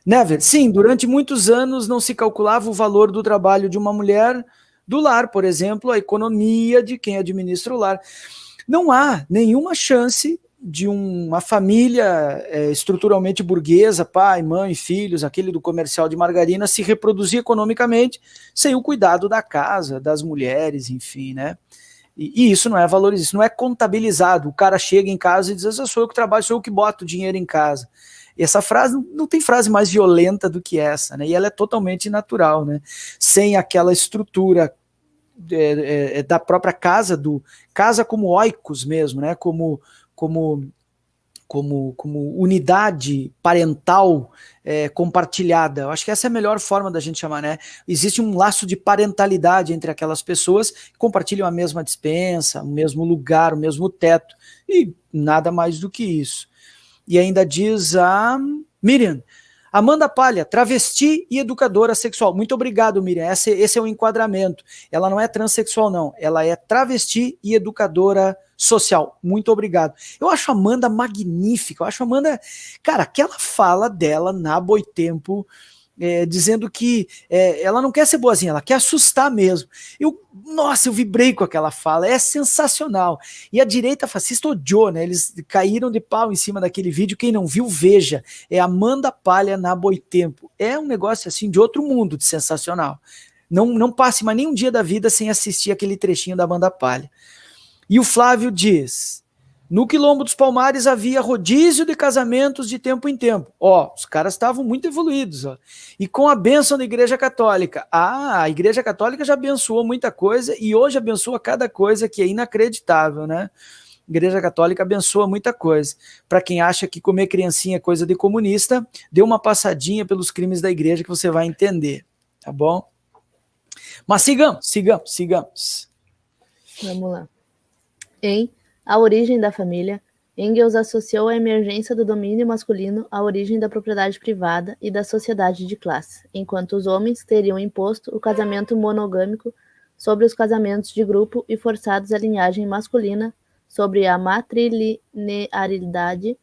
Never, sim, durante muitos anos não se calculava o valor do trabalho de uma mulher do lar, por exemplo, a economia de quem administra o lar. Não há nenhuma chance de uma família estruturalmente burguesa, pai, mãe, filhos, aquele do comercial de margarina, se reproduzir economicamente sem o cuidado da casa, das mulheres, enfim, né? E isso não é valorizado, isso não é contabilizado. O cara chega em casa e diz, sou eu que trabalho, sou eu que boto dinheiro em casa. E essa frase, não tem frase mais violenta do que essa, né? E ela é totalmente natural, né? Sem aquela estrutura da própria casa, casa como oikos mesmo, né? Como unidade parental compartilhada. Eu acho que essa é a melhor forma da gente chamar, né? Existe um laço de parentalidade entre aquelas pessoas que compartilham a mesma despensa, o mesmo lugar, o mesmo teto, e nada mais do que isso. E ainda diz a Miriam, Amanda Palha, travesti e educadora sexual. Muito obrigado, Miriam. Esse é o enquadramento. Ela não é transexual, não. Ela é travesti e educadora social. Muito obrigado. Eu acho a Amanda magnífica. Eu acho a Amanda... Cara, aquela fala dela na Boitempo, dizendo que ela não quer ser boazinha, ela quer assustar mesmo. Nossa, eu vibrei com aquela fala, é sensacional. E a direita fascista odiou, né? Eles caíram de pau em cima daquele vídeo. Quem não viu, veja. É Amanda Palha na Boitempo. É um negócio assim de outro mundo, de sensacional. Não passe mais nenhum dia da vida sem assistir aquele trechinho da Amanda Palha. E o Flávio diz: no Quilombo dos Palmares havia rodízio de casamentos de tempo em tempo. Os caras estavam muito evoluídos. E com a bênção da Igreja Católica. A Igreja Católica já abençoou muita coisa e hoje abençoa cada coisa que é inacreditável, né? A Igreja Católica abençoa muita coisa. Para quem acha que comer criancinha é coisa de comunista, dê uma passadinha pelos crimes da igreja que você vai entender, tá bom? Mas sigamos. Vamos lá. Em A Origem da Família, Engels associou a emergência do domínio masculino à origem da propriedade privada e da sociedade de classe, enquanto os homens teriam imposto o casamento monogâmico sobre os casamentos de grupo e forçados a linhagem masculina sobre a matrilinearidade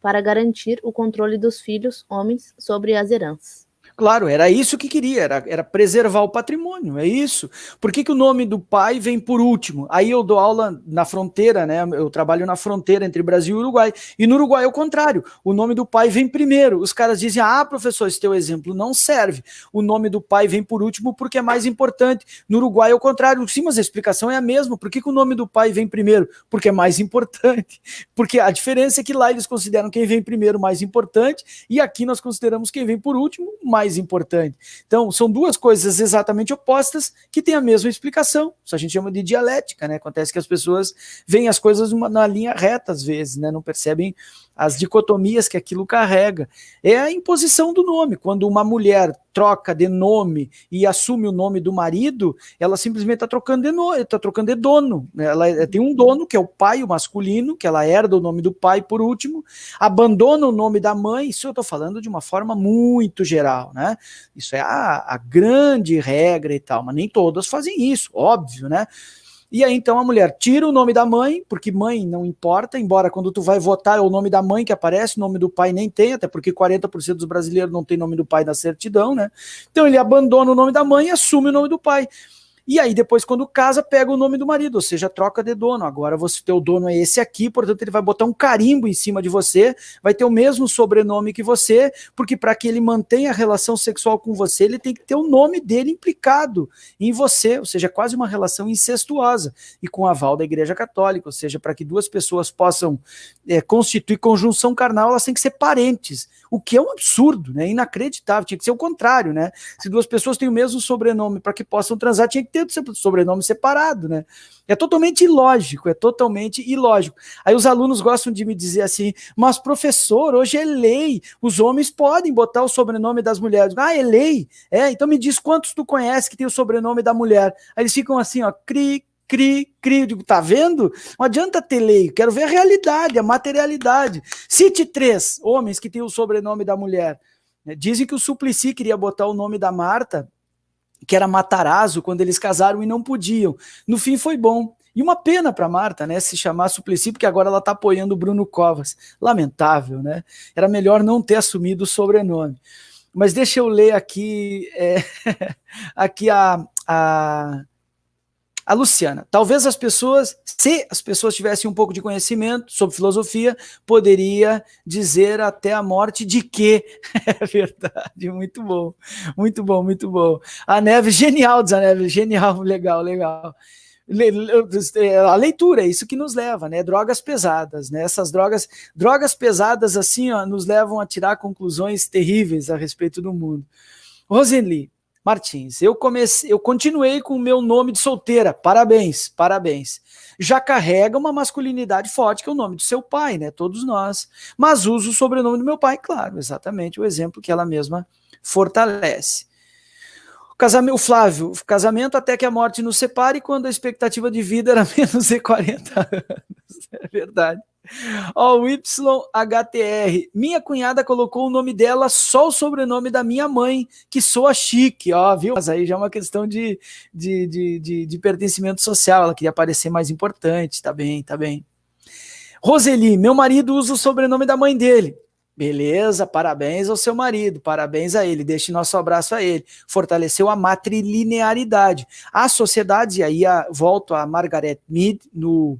para garantir o controle dos filhos homens sobre as heranças. Claro, era isso que queria, era preservar o patrimônio, é isso. Por que o nome do pai vem por último? Aí eu dou aula na fronteira, né? Eu trabalho na fronteira entre Brasil e Uruguai. E no Uruguai é o contrário, o nome do pai vem primeiro. Os caras dizem: professor, esse teu exemplo não serve. O nome do pai vem por último porque é mais importante. No Uruguai é o contrário. Sim, mas a explicação é a mesma. Por que o nome do pai vem primeiro? Porque é mais importante. Porque a diferença é que lá eles consideram quem vem primeiro mais importante e aqui nós consideramos quem vem por último mais importante. Então, são duas coisas exatamente opostas que têm a mesma explicação. Isso a gente chama de dialética, né? Acontece que as pessoas veem as coisas na linha reta às vezes, né? Não percebem as dicotomias que aquilo carrega. É a imposição do nome. Quando uma mulher troca de nome e assume o nome do marido, ela simplesmente está trocando de nome, está trocando de dono. Ela tem um dono, que é o pai, o masculino, que ela herda o nome do pai por último, abandona o nome da mãe. Isso eu estou falando de uma forma muito geral, né? Isso é a grande regra e tal, mas nem todas fazem isso, óbvio, né? E aí, então, a mulher tira o nome da mãe, porque mãe não importa, embora quando tu vai votar é o nome da mãe que aparece, o nome do pai nem tem, até porque 40% dos brasileiros não tem nome do pai na certidão, né? Então ele abandona o nome da mãe e assume o nome do pai. E aí depois quando casa pega o nome do marido, ou seja, troca de dono. Agora teu dono é esse aqui, portanto ele vai botar um carimbo em cima de você, vai ter o mesmo sobrenome que você, porque para que ele mantenha a relação sexual com você, ele tem que ter o nome dele implicado em você, ou seja, quase uma relação incestuosa, e com o aval da Igreja Católica, ou seja, para que duas pessoas possam constituir conjunção carnal, elas têm que ser parentes, o que é um absurdo, né? Inacreditável, tinha que ser o contrário, né? Se duas pessoas têm o mesmo sobrenome para que possam transar, tinha que ter o sobrenome separado, né? É totalmente ilógico, Aí os alunos gostam de me dizer assim: mas professor, hoje é lei, os homens podem botar o sobrenome das mulheres. É lei? Então me diz quantos tu conhece que tem o sobrenome da mulher. Aí eles ficam assim, cri, eu digo, tá vendo? Não adianta ter lei, quero ver a realidade, a materialidade. Cite 3 homens que têm o sobrenome da mulher. Dizem que o Suplicy queria botar o nome da Marta, que era Matarazzo, quando eles casaram e não podiam. No fim foi bom. E uma pena para Marta, né, se chamar Suplicy, porque agora ela está apoiando o Bruno Covas. Lamentável, né? Era melhor não ter assumido o sobrenome. Mas deixa eu ler aqui, aqui a Luciana. Talvez se as pessoas tivessem um pouco de conhecimento sobre filosofia, poderia dizer até a morte de quê? É verdade, muito bom. A Neve, genial, diz a Neve, genial, legal. A leitura é isso que nos leva, né? Drogas pesadas, né? Essas drogas pesadas assim, nos levam a tirar conclusões terríveis a respeito do mundo. Roseli Martins, eu continuei com o meu nome de solteira, parabéns. Já carrega uma masculinidade forte, que é o nome do seu pai, né? Todos nós. Mas uso o sobrenome do meu pai, claro, exatamente o exemplo que ela mesma fortalece. O Flávio, casamento até que a morte nos separe, quando a expectativa de vida era menos de 40 anos. É verdade. Ó, o YHTR. Minha cunhada colocou o nome dela só o sobrenome da minha mãe, que soa chique, ó, viu? Mas aí já é uma questão de pertencimento social. Ela queria parecer mais importante. Tá bem, tá bem. Roseli, meu marido usa o sobrenome da mãe dele. Beleza, parabéns ao seu marido, parabéns a ele, deixe nosso abraço a ele. Fortaleceu a matrilinearidade. A sociedade, e aí volto a Margaret Mead no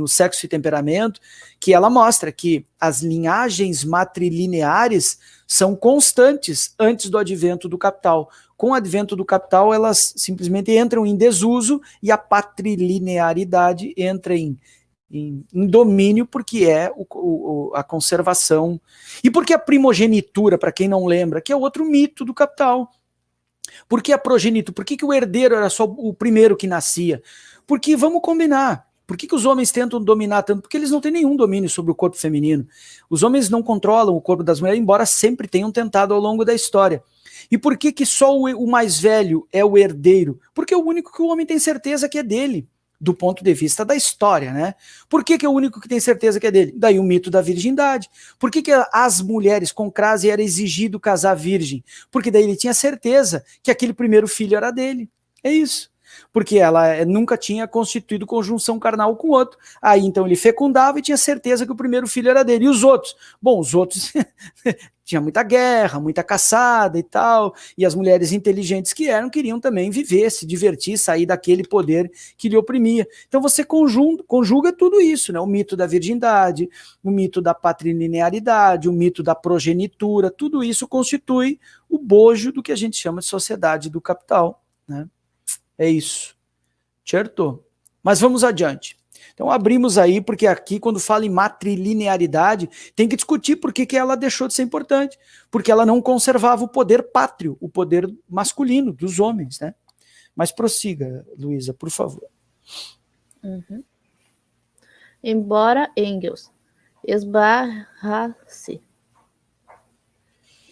Sexo e Temperamento, que ela mostra que as linhagens matrilineares são constantes antes do advento do capital. Com o advento do capital, elas simplesmente entram em desuso e a patrilinearidade entra em domínio, porque é a conservação. E porque a primogenitura, para quem não lembra, que é outro mito do capital. Por que a progenitura? Por que o herdeiro era só o primeiro que nascia? Porque, vamos combinar, por que os homens tentam dominar tanto? Porque eles não têm nenhum domínio sobre o corpo feminino. Os homens não controlam o corpo das mulheres, embora sempre tenham tentado ao longo da história. E por que só o mais velho é o herdeiro? Porque é o único que o homem tem certeza que é dele, do ponto de vista da história, né? Por que é o único que tem certeza que é dele? Daí o mito da virgindade. Por que as mulheres com crase era exigido casar virgem? Porque daí ele tinha certeza que aquele primeiro filho era dele. É isso. Porque ela nunca tinha constituído conjunção carnal com o outro. Aí então ele fecundava e tinha certeza que o primeiro filho era dele. E os outros? Bom, os outros tinha muita guerra, muita caçada e tal, e as mulheres inteligentes que eram queriam também viver, se divertir, sair daquele poder que lhe oprimia. Então você conjuga tudo isso, né? O mito da virgindade, o mito da patrilinearidade, o mito da progenitura, tudo isso constitui o bojo do que a gente chama de sociedade do capital, né? É isso, certo? Mas vamos adiante. Então abrimos aí, porque aqui quando fala em matrilinearidade, tem que discutir por que ela deixou de ser importante, porque ela não conservava o poder pátrio, o poder masculino dos homens, né? Mas prossiga, Luísa, por favor. Uhum. Embora Engels esbarrasse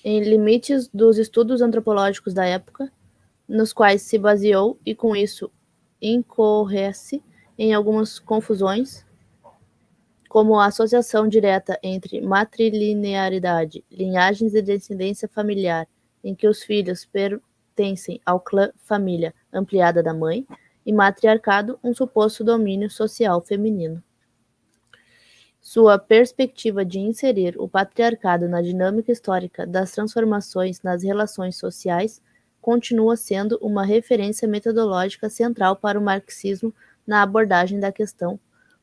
em limites dos estudos antropológicos da época, nos quais se baseou e com isso incorresse em algumas confusões, como a associação direta entre matrilinearidade, linhagens de descendência familiar, em que os filhos pertencem ao clã família ampliada da mãe, e matriarcado, um suposto domínio social feminino. Sua perspectiva de inserir o patriarcado na dinâmica histórica das transformações nas relações sociais continua sendo uma referência metodológica central para o marxismo na abordagem da questão,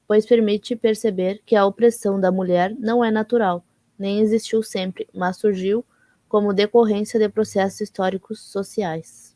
pois permite perceber que a opressão da mulher não é natural, nem existiu sempre, mas surgiu como decorrência de processos históricos sociais.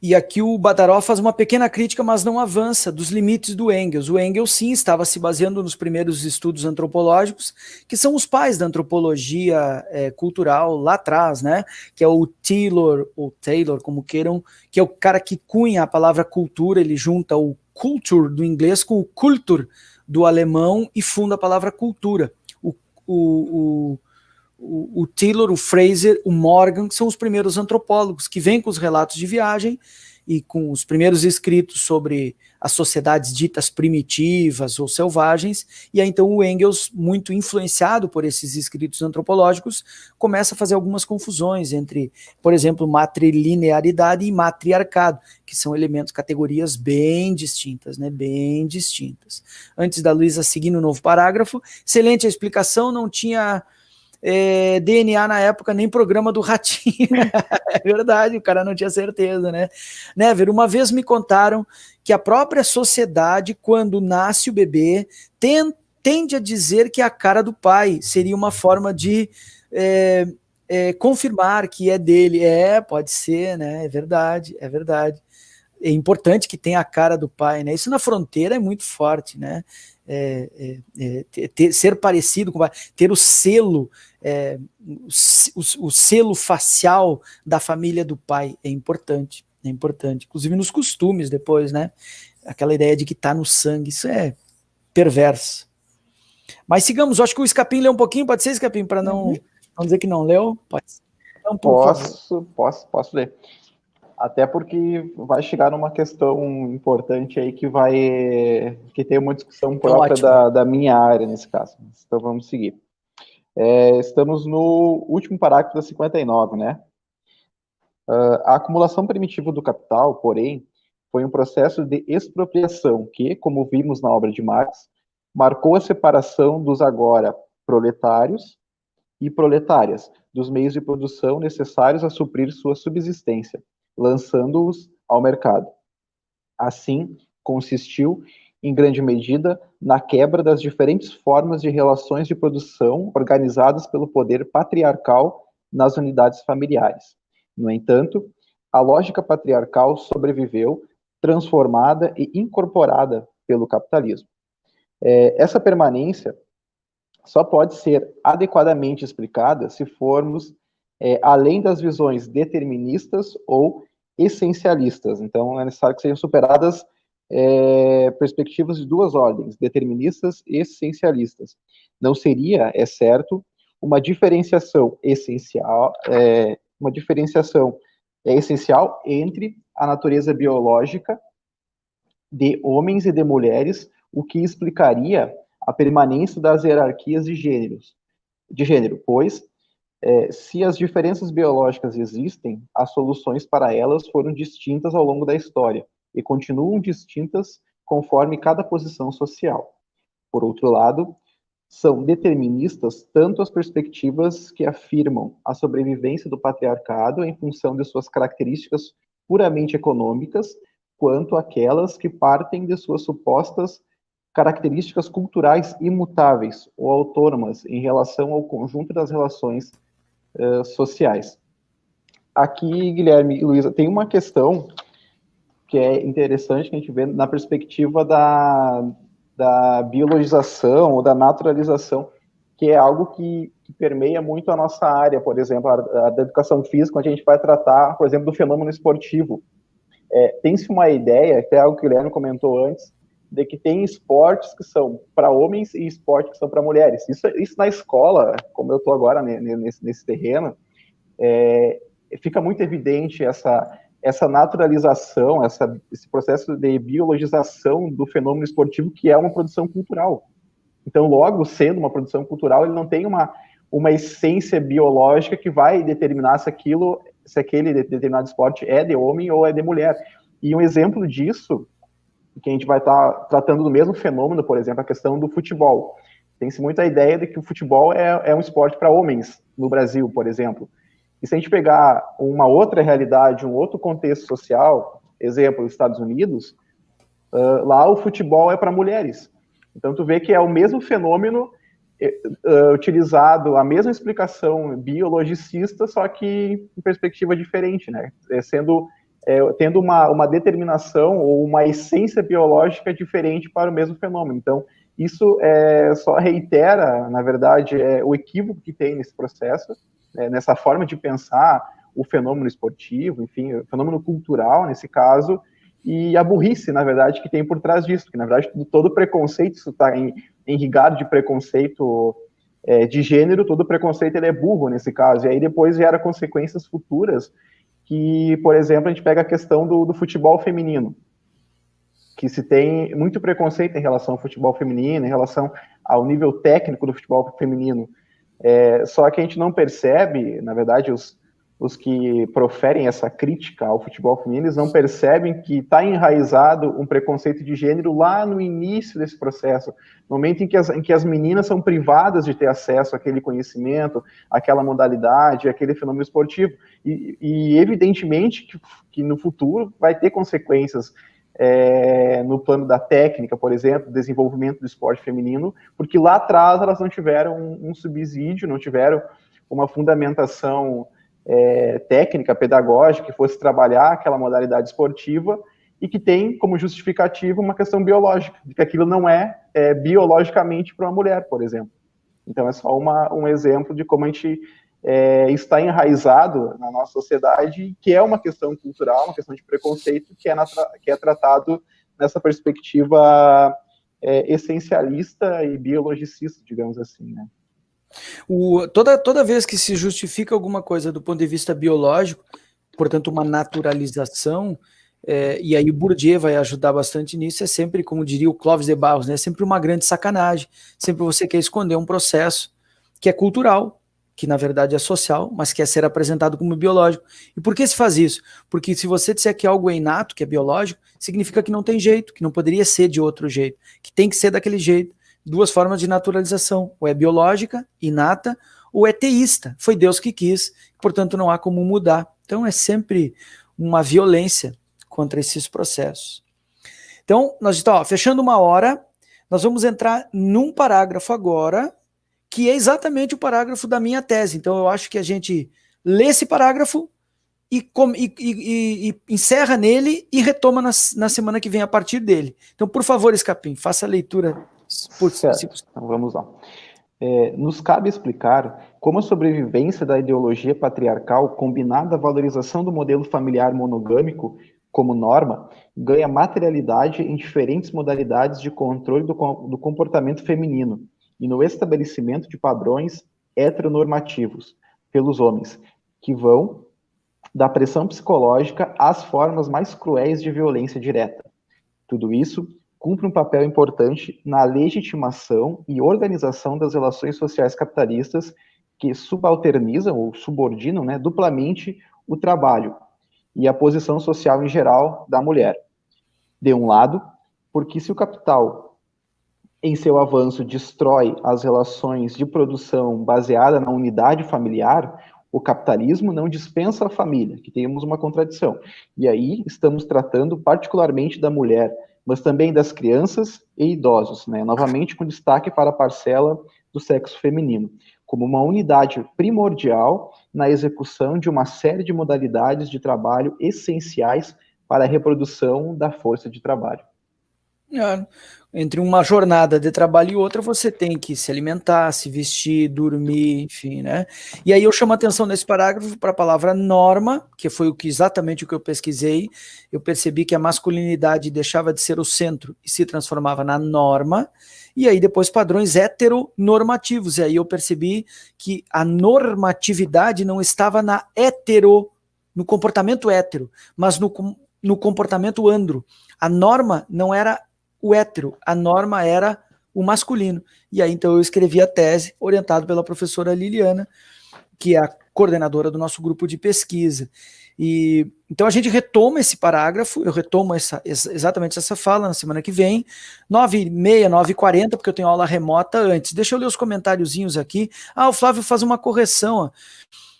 E aqui o Badaró faz uma pequena crítica, mas não avança, dos limites do Engels. O Engels, sim, estava se baseando nos primeiros estudos antropológicos, que são os pais da antropologia cultural lá atrás, né? Que é o Taylor, ou Taylor, como queiram, que é o cara que cunha a palavra cultura, ele junta o culture do inglês com o culture do alemão e funda a palavra cultura. O Taylor, o Fraser, o Morgan, que são os primeiros antropólogos que vêm com os relatos de viagem e com os primeiros escritos sobre as sociedades ditas primitivas ou selvagens, e aí então o Engels, muito influenciado por esses escritos antropológicos, começa a fazer algumas confusões entre, por exemplo, matrilinearidade e matriarcado, que são elementos, categorias bem distintas, né? Bem distintas. Antes da Luísa seguir no novo parágrafo, excelente a explicação, não tinha DNA na época, nem programa do Ratinho. É verdade, o cara não tinha certeza, né? Never, uma vez me contaram que a própria sociedade, quando nasce o bebê, tende a dizer que é a cara do pai, seria uma forma de confirmar que é dele. Pode ser, né? É verdade, é verdade. É importante que tenha a cara do pai, né? Isso na fronteira é muito forte, né? Ser parecido com o pai, ter o selo, o selo facial da família do pai é importante, inclusive nos costumes depois, né? Aquela ideia de que tá no sangue, isso é perverso. Mas sigamos, acho que o Escapim leu um pouquinho, pode ser, Escapim, para não dizer que não leu? Pode ser. Então, posso ler. Até porque vai chegar numa questão importante aí que tem uma discussão própria da minha área nesse caso. Então vamos seguir. Estamos no último parágrafo da 59, né? A acumulação primitiva do capital, porém, foi um processo de expropriação que, como vimos na obra de Marx, marcou a separação dos agora proletários e proletárias, dos meios de produção necessários a suprir sua subsistência, lançando-os ao mercado. Assim, consistiu, em grande medida, na quebra das diferentes formas de relações de produção organizadas pelo poder patriarcal nas unidades familiares. No entanto, a lógica patriarcal sobreviveu, transformada e incorporada pelo capitalismo. Essa permanência só pode ser adequadamente explicada se formos além das visões deterministas ou essencialistas. Então, é necessário que sejam superadas perspectivas de duas ordens, deterministas e essencialistas. Não seria, é certo, uma diferenciação essencial, essencial entre a natureza biológica de homens e de mulheres, o que explicaria a permanência das hierarquias de gênero, pois se as diferenças biológicas existem, as soluções para elas foram distintas ao longo da história e continuam distintas conforme cada posição social. Por outro lado, são deterministas tanto as perspectivas que afirmam a sobrevivência do patriarcado em função de suas características puramente econômicas, quanto aquelas que partem de suas supostas características culturais imutáveis ou autônomas em relação ao conjunto das relações sociais. Aqui, Guilherme e Luísa, tem uma questão que é interessante que a gente vê na perspectiva da biologização ou da naturalização, que é algo que permeia muito a nossa área, por exemplo, a da educação física, onde a gente vai tratar, por exemplo, do fenômeno esportivo. Tem-se uma ideia, até algo que o Guilherme comentou antes, de que tem esportes que são para homens e esportes que são para mulheres. Isso na escola, como eu estou agora nesse terreno, fica muito evidente essa naturalização, esse processo de biologização do fenômeno esportivo, que é uma produção cultural. Então, logo, sendo uma produção cultural, ele não tem uma essência biológica que vai determinar se aquele determinado esporte é de homem ou é de mulher. E um exemplo disso, que a gente vai estar tratando do mesmo fenômeno, por exemplo, a questão do futebol. Tem-se muita ideia de que o futebol é um esporte para homens no Brasil, por exemplo. E se a gente pegar uma outra realidade, um outro contexto social, exemplo, os Estados Unidos, lá o futebol é para mulheres. Então, tu vê que é o mesmo fenômeno utilizado, a mesma explicação biologicista, só que em perspectiva diferente, né? Tendo uma determinação ou uma essência biológica diferente para o mesmo fenômeno. Então, isso só reitera, na verdade, o equívoco que tem nesse processo, nessa forma de pensar o fenômeno esportivo, enfim, o fenômeno cultural, nesse caso, e a burrice, na verdade, que tem por trás disso, porque, na verdade, todo preconceito, isso está irrigado de preconceito de gênero, todo preconceito ele é burro, nesse caso, e aí depois gera consequências futuras, que, por exemplo, a gente pega a questão do futebol feminino, que se tem muito preconceito em relação ao futebol feminino, em relação ao nível técnico do futebol feminino, só que a gente não percebe, na verdade, os que proferem essa crítica ao futebol feminino, eles não percebem que está enraizado um preconceito de gênero lá no início desse processo, no momento em que as meninas são privadas de ter acesso àquele conhecimento, àquela modalidade, àquele fenômeno esportivo, e evidentemente que no futuro vai ter consequências no plano da técnica, por exemplo, desenvolvimento do esporte feminino, porque lá atrás elas não tiveram um subsídio, não tiveram uma fundamentação técnica, pedagógica, que fosse trabalhar aquela modalidade esportiva, e que tem como justificativa uma questão biológica, de que aquilo não é biologicamente para uma mulher, por exemplo. Então é só um exemplo de como a gente está enraizado na nossa sociedade, que é uma questão cultural, uma questão de preconceito, que é tratado nessa perspectiva essencialista e biologicista, digamos assim, né? Toda vez que se justifica alguma coisa do ponto de vista biológico, portanto, uma naturalização, e aí o Bourdieu vai ajudar bastante nisso, é sempre, como diria o Clóvis de Barros, né, sempre uma grande sacanagem, sempre você quer esconder um processo que é cultural, que na verdade é social, mas quer ser apresentado como biológico. E por que se faz isso? Porque se você disser que algo é inato, que é biológico, significa que não tem jeito, que não poderia ser de outro jeito, que tem que ser daquele jeito. Duas formas de naturalização, ou é biológica, inata, ou é teísta, foi Deus que quis, portanto não há como mudar. Então é sempre uma violência contra esses processos. Então, nós estamos fechando uma hora, nós vamos entrar num parágrafo agora, que é exatamente o parágrafo da minha tese. Então eu acho que a gente lê esse parágrafo e encerra nele e retoma na semana que vem a partir dele. Então, por favor, Escapim, faça a leitura. Então, vamos lá. Nos cabe explicar como a sobrevivência da ideologia patriarcal, combinada à valorização do modelo familiar monogâmico como norma, ganha materialidade em diferentes modalidades de controle do comportamento feminino e no estabelecimento de padrões heteronormativos pelos homens, que vão da pressão psicológica às formas mais cruéis de violência direta. Tudo isso cumpre um papel importante na legitimação e organização das relações sociais capitalistas que subalternizam ou subordinam, né, duplamente o trabalho e a posição social em geral da mulher. De um lado, porque se o capital, em seu avanço, destrói as relações de produção baseada na unidade familiar, o capitalismo não dispensa a família, que temos uma contradição. E aí estamos tratando particularmente da mulher, mas também das crianças e idosos, né? Novamente com destaque para a parcela do sexo feminino, como uma unidade primordial na execução de uma série de modalidades de trabalho essenciais para a reprodução da força de trabalho. Entre uma jornada de trabalho e outra, você tem que se alimentar, se vestir, dormir, enfim, né? E aí eu chamo a atenção nesse parágrafo para a palavra norma, que foi exatamente o que eu pesquisei. Eu percebi que a masculinidade deixava de ser o centro e se transformava na norma, e aí depois padrões heteronormativos, e aí eu percebi que a normatividade não estava no comportamento hétero, mas no comportamento andro. A norma não era o hétero, a norma era o masculino. E aí, então, eu escrevi a tese, orientado pela professora Liliana, que é a coordenadora do nosso grupo de pesquisa. E então a gente retoma esse parágrafo, eu retomo exatamente essa fala na semana que vem, 9h30, 9h40, porque eu tenho aula remota antes. Deixa eu ler os comentáriozinhos aqui. O Flávio faz uma correção, ó.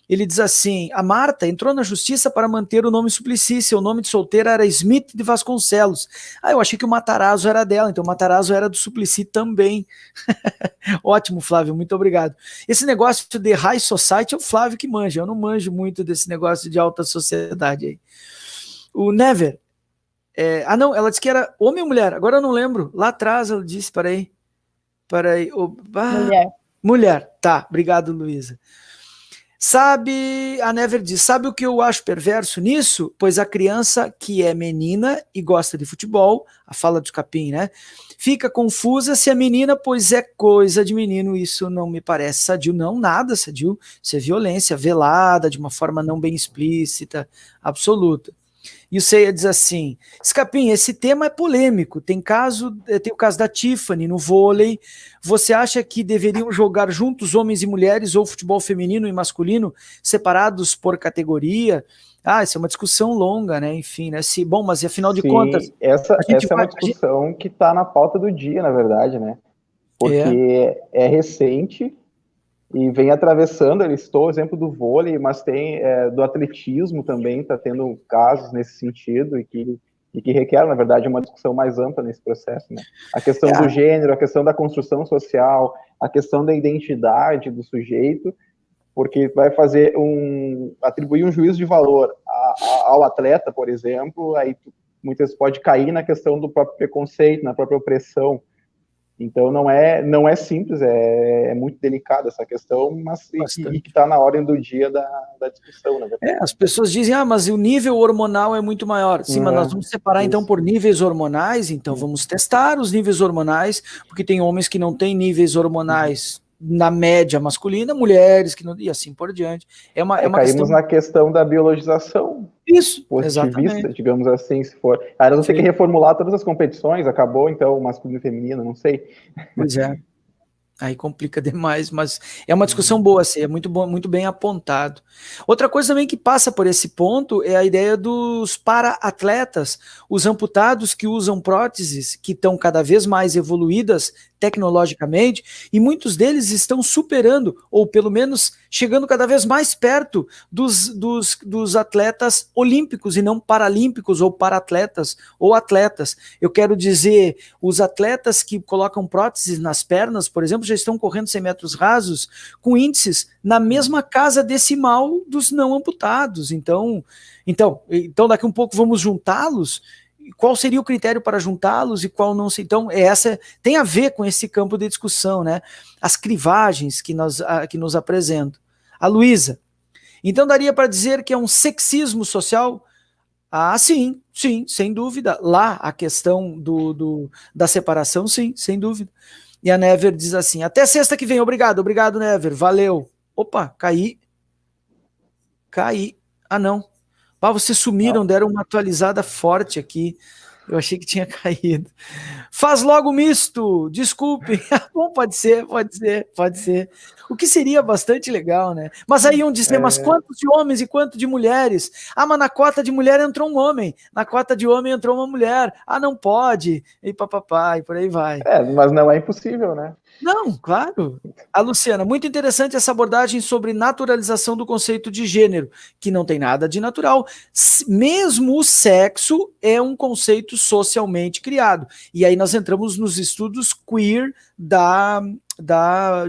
Ele diz assim: a Marta entrou na justiça para manter o nome Suplicy, seu nome de solteira era Smith de Vasconcelos. Eu achei que o Matarazzo era dela, então o Matarazzo era do Suplicy também. Ótimo, Flávio, muito obrigado. Esse negócio de high society é o Flávio que manja, eu não manjo muito desse negócio de alta sociedade aí. O Never, não, ela disse que era homem ou mulher, agora eu não lembro, lá atrás ela disse, peraí, mulher, tá, obrigado, Luísa. A Never diz, sabe o que eu acho perverso nisso? Pois a criança que é menina e gosta de futebol, a fala do Escapim, né? Fica confusa se a menina, pois é coisa de menino, isso não me parece sadio, não, nada sadio, isso é violência velada, de uma forma não bem explícita, absoluta. E o Ceia diz assim, Escapim, esse tema é polêmico, tem o caso da Tiffany no vôlei, você acha que deveriam jogar juntos homens e mulheres ou futebol feminino e masculino, separados por categoria? Isso é uma discussão longa, né, enfim, né, bom, mas afinal de contas... essa é uma discussão que está na pauta do dia, na verdade, né, porque é recente e vem atravessando, ele citou o exemplo do vôlei, mas tem do atletismo também, está tendo casos nesse sentido e que requer, na verdade, uma discussão mais ampla nesse processo, né? A questão do gênero, a questão da construção social, a questão da identidade do sujeito, porque vai atribuir um juízo de valor ao atleta, por exemplo, aí muitas vezes pode cair na questão do próprio preconceito, na própria opressão. Então não é simples, é muito delicada essa questão, mas e que está na ordem do dia da discussão, né? As pessoas dizem, mas o nível hormonal é muito maior. Sim, mas nós vamos separar então por níveis hormonais, então vamos testar os níveis hormonais, porque tem homens que não têm níveis hormonais na média masculina, mulheres que não, e assim por diante. É uma caímos questão... na questão da biologização. Isso, Positivista, exatamente. digamos assim, se for. Aí nós vamos ter que reformular todas as competições, acabou então o masculino e feminino, não sei. Pois é. Aí complica demais, mas é uma discussão boa, assim, é muito bom, muito bem apontado. Outra coisa também que passa por esse ponto é a ideia dos para-atletas, os amputados que usam próteses que estão cada vez mais evoluídas tecnologicamente, e muitos deles estão superando, ou pelo menos chegando cada vez mais perto dos atletas olímpicos e não paralímpicos ou para-atletas ou atletas. Eu quero dizer, os atletas que colocam próteses nas pernas, por exemplo, já estão correndo 100 metros rasos com índices na mesma casa decimal dos não amputados. Então daqui a um pouco vamos juntá-los. Qual seria o critério para juntá-los e qual não? Então, essa tem a ver com esse campo de discussão, né? As crivagens que nos apresentam. A Luísa, então daria para dizer que é um sexismo social? Ah, sim, sem dúvida. Lá, a questão da separação, sim, sem dúvida. E a Never diz assim, até sexta que vem, obrigado, Never, valeu. Opa, caí. Ah, não. Vocês sumiram, deram uma atualizada forte aqui. Eu achei que tinha caído. Faz logo misto, desculpe. Bom, pode ser. O que seria bastante legal, né? Mas aí iam dizer, mas quantos de homens e quantos de mulheres? Mas na cota de mulher entrou um homem, na cota de homem entrou uma mulher. Não pode. E papapá, e por aí vai. Mas não é impossível, né? Não, claro. A Luciana, muito interessante essa abordagem sobre naturalização do conceito de gênero, que não tem nada de natural. Mesmo o sexo é um conceito socialmente criado. E aí nós entramos nos estudos queer da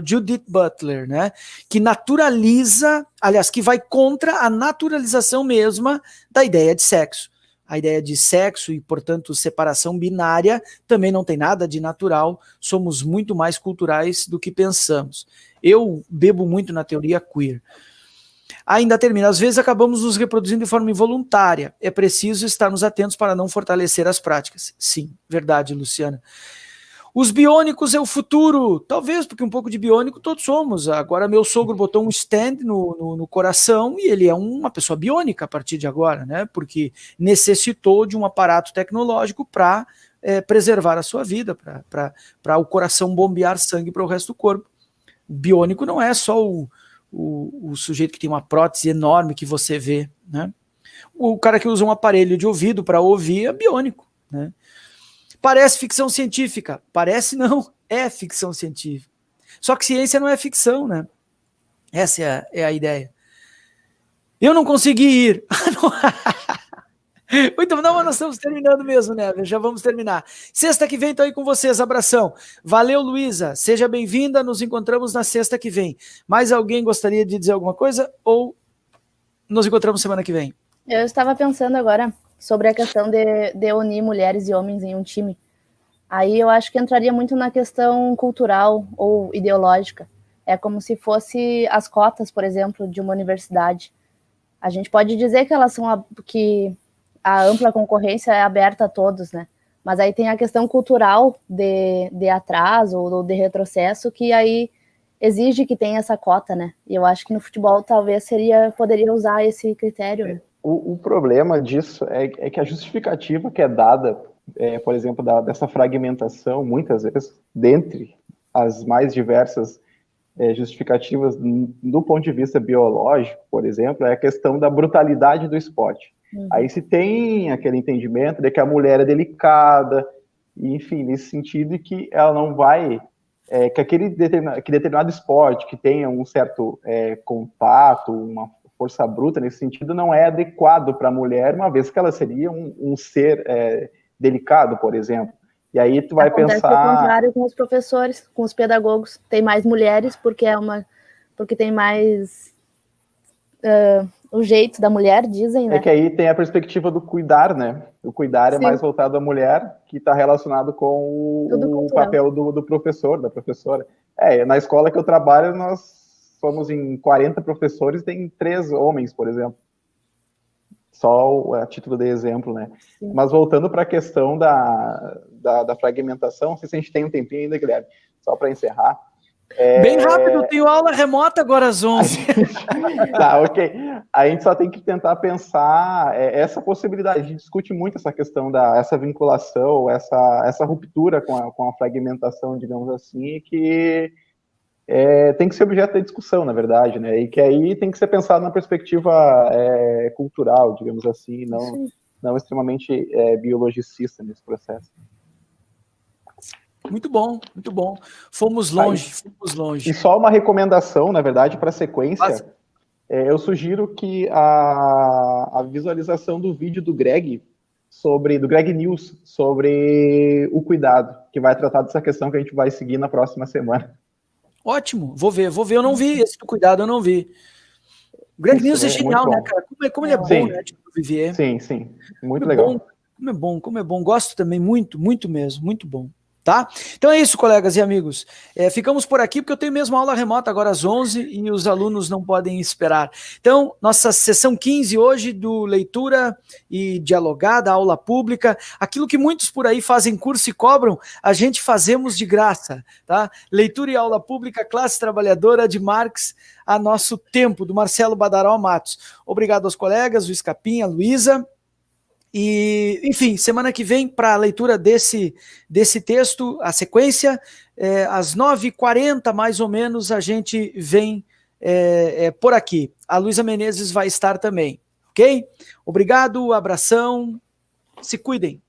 Judith Butler, né? Que naturaliza, aliás, que vai contra a naturalização mesma da ideia de sexo. A ideia de sexo e, portanto, separação binária também não tem nada de natural, somos muito mais culturais do que pensamos. Eu bebo muito na teoria queer. Ainda termina, às vezes acabamos nos reproduzindo de forma involuntária, é preciso estarmos atentos para não fortalecer as práticas. Sim, verdade, Luciana. Os biônicos é o futuro, talvez, porque um pouco de biônico todos somos. Agora meu sogro botou um stand no coração e ele é uma pessoa biônica a partir de agora, né? Porque necessitou de um aparato tecnológico para preservar a sua vida, para o coração bombear sangue para o resto do corpo. O biônico não é só o sujeito que tem uma prótese enorme que você vê, né? O cara que usa um aparelho de ouvido para ouvir é biônico, né? Parece ficção científica. Parece não, é ficção científica. Só que ciência não é ficção, né? Essa é a ideia. Eu não consegui ir. Muito bom, mas nós estamos terminando mesmo, né? Já vamos terminar. Sexta que vem estou aí com vocês, abração. Valeu, Luísa, seja bem-vinda, nos encontramos na sexta que vem. Mais alguém gostaria de dizer alguma coisa ou nos encontramos semana que vem? Eu estava pensando agora sobre a questão de unir mulheres e homens em um time. Aí eu acho que entraria muito na questão cultural ou ideológica. É como se fosse as cotas, por exemplo, de uma universidade. A gente pode dizer que elas são que a ampla concorrência é aberta a todos, né? Mas aí tem a questão cultural de atraso ou de retrocesso que aí exige que tenha essa cota, né? E eu acho que no futebol talvez poderia usar esse critério, né? O problema disso é que a justificativa que é dada, por exemplo, dessa fragmentação, muitas vezes, dentre as mais diversas justificativas do ponto de vista biológico, por exemplo, é a questão da brutalidade do esporte. Aí se tem aquele entendimento de que a mulher é delicada, e, enfim, nesse sentido que ela não vai... que aquele determinado esporte que tenha um certo contato, uma força bruta nesse sentido, não é adequado para a mulher, uma vez que ela seria um ser delicado, por exemplo. E aí tu vai Acontece pensar... o contrário com os professores, com os pedagogos. Tem mais mulheres porque tem mais o jeito da mulher, dizem, né? É que aí tem a perspectiva do cuidar, né? O cuidar Sim. É mais voltado à mulher, que está relacionado com o papel do professor, da professora. Na escola que eu trabalho, nós somos em 40 professores, tem 3 homens, por exemplo. Só a título de exemplo, né? Sim. Mas voltando para a questão da fragmentação, não sei se a gente tem um tempinho ainda, Guilherme, só para encerrar. Bem rápido, eu tenho aula remota agora às 11. Tá, ok. A gente só tem que tentar pensar essa possibilidade. A gente discute muito essa questão essa vinculação, essa ruptura com a fragmentação, digamos assim, que tem que ser objeto de discussão, na verdade, né? E que aí tem que ser pensado na perspectiva cultural, digamos assim, não extremamente biologicista nesse processo. Muito bom, muito bom. Fomos longe. E só uma recomendação, na verdade, para a sequência. Eu sugiro que a visualização do vídeo do Greg News, sobre o cuidado, que vai tratar dessa questão que a gente vai seguir na próxima semana. Ótimo, vou ver, eu não vi esse do cuidado, eu não vi. O Greg News é genial, né, cara? Como ele é bom, né, tipo, Vivier. Sim, muito legal. Como é bom, gosto também, muito mesmo, muito bom. Tá? Então é isso, colegas e amigos. Ficamos por aqui porque eu tenho mesmo aula remota agora às 11 e os alunos não podem esperar. Então, nossa sessão 15 hoje do Leitura e Dialogada, aula pública, aquilo que muitos por aí fazem curso e cobram, a gente fazemos de graça, tá? Leitura e aula pública, classe trabalhadora de Marx a nosso tempo, do Marcelo Badaró Matos. Obrigado aos colegas, o Escapim, a Luísa. E, enfim, semana que vem, para a leitura desse texto, a sequência, às 9h40, mais ou menos, a gente vem por aqui. A Luísa Menezes vai estar também, ok? Obrigado, abração, se cuidem.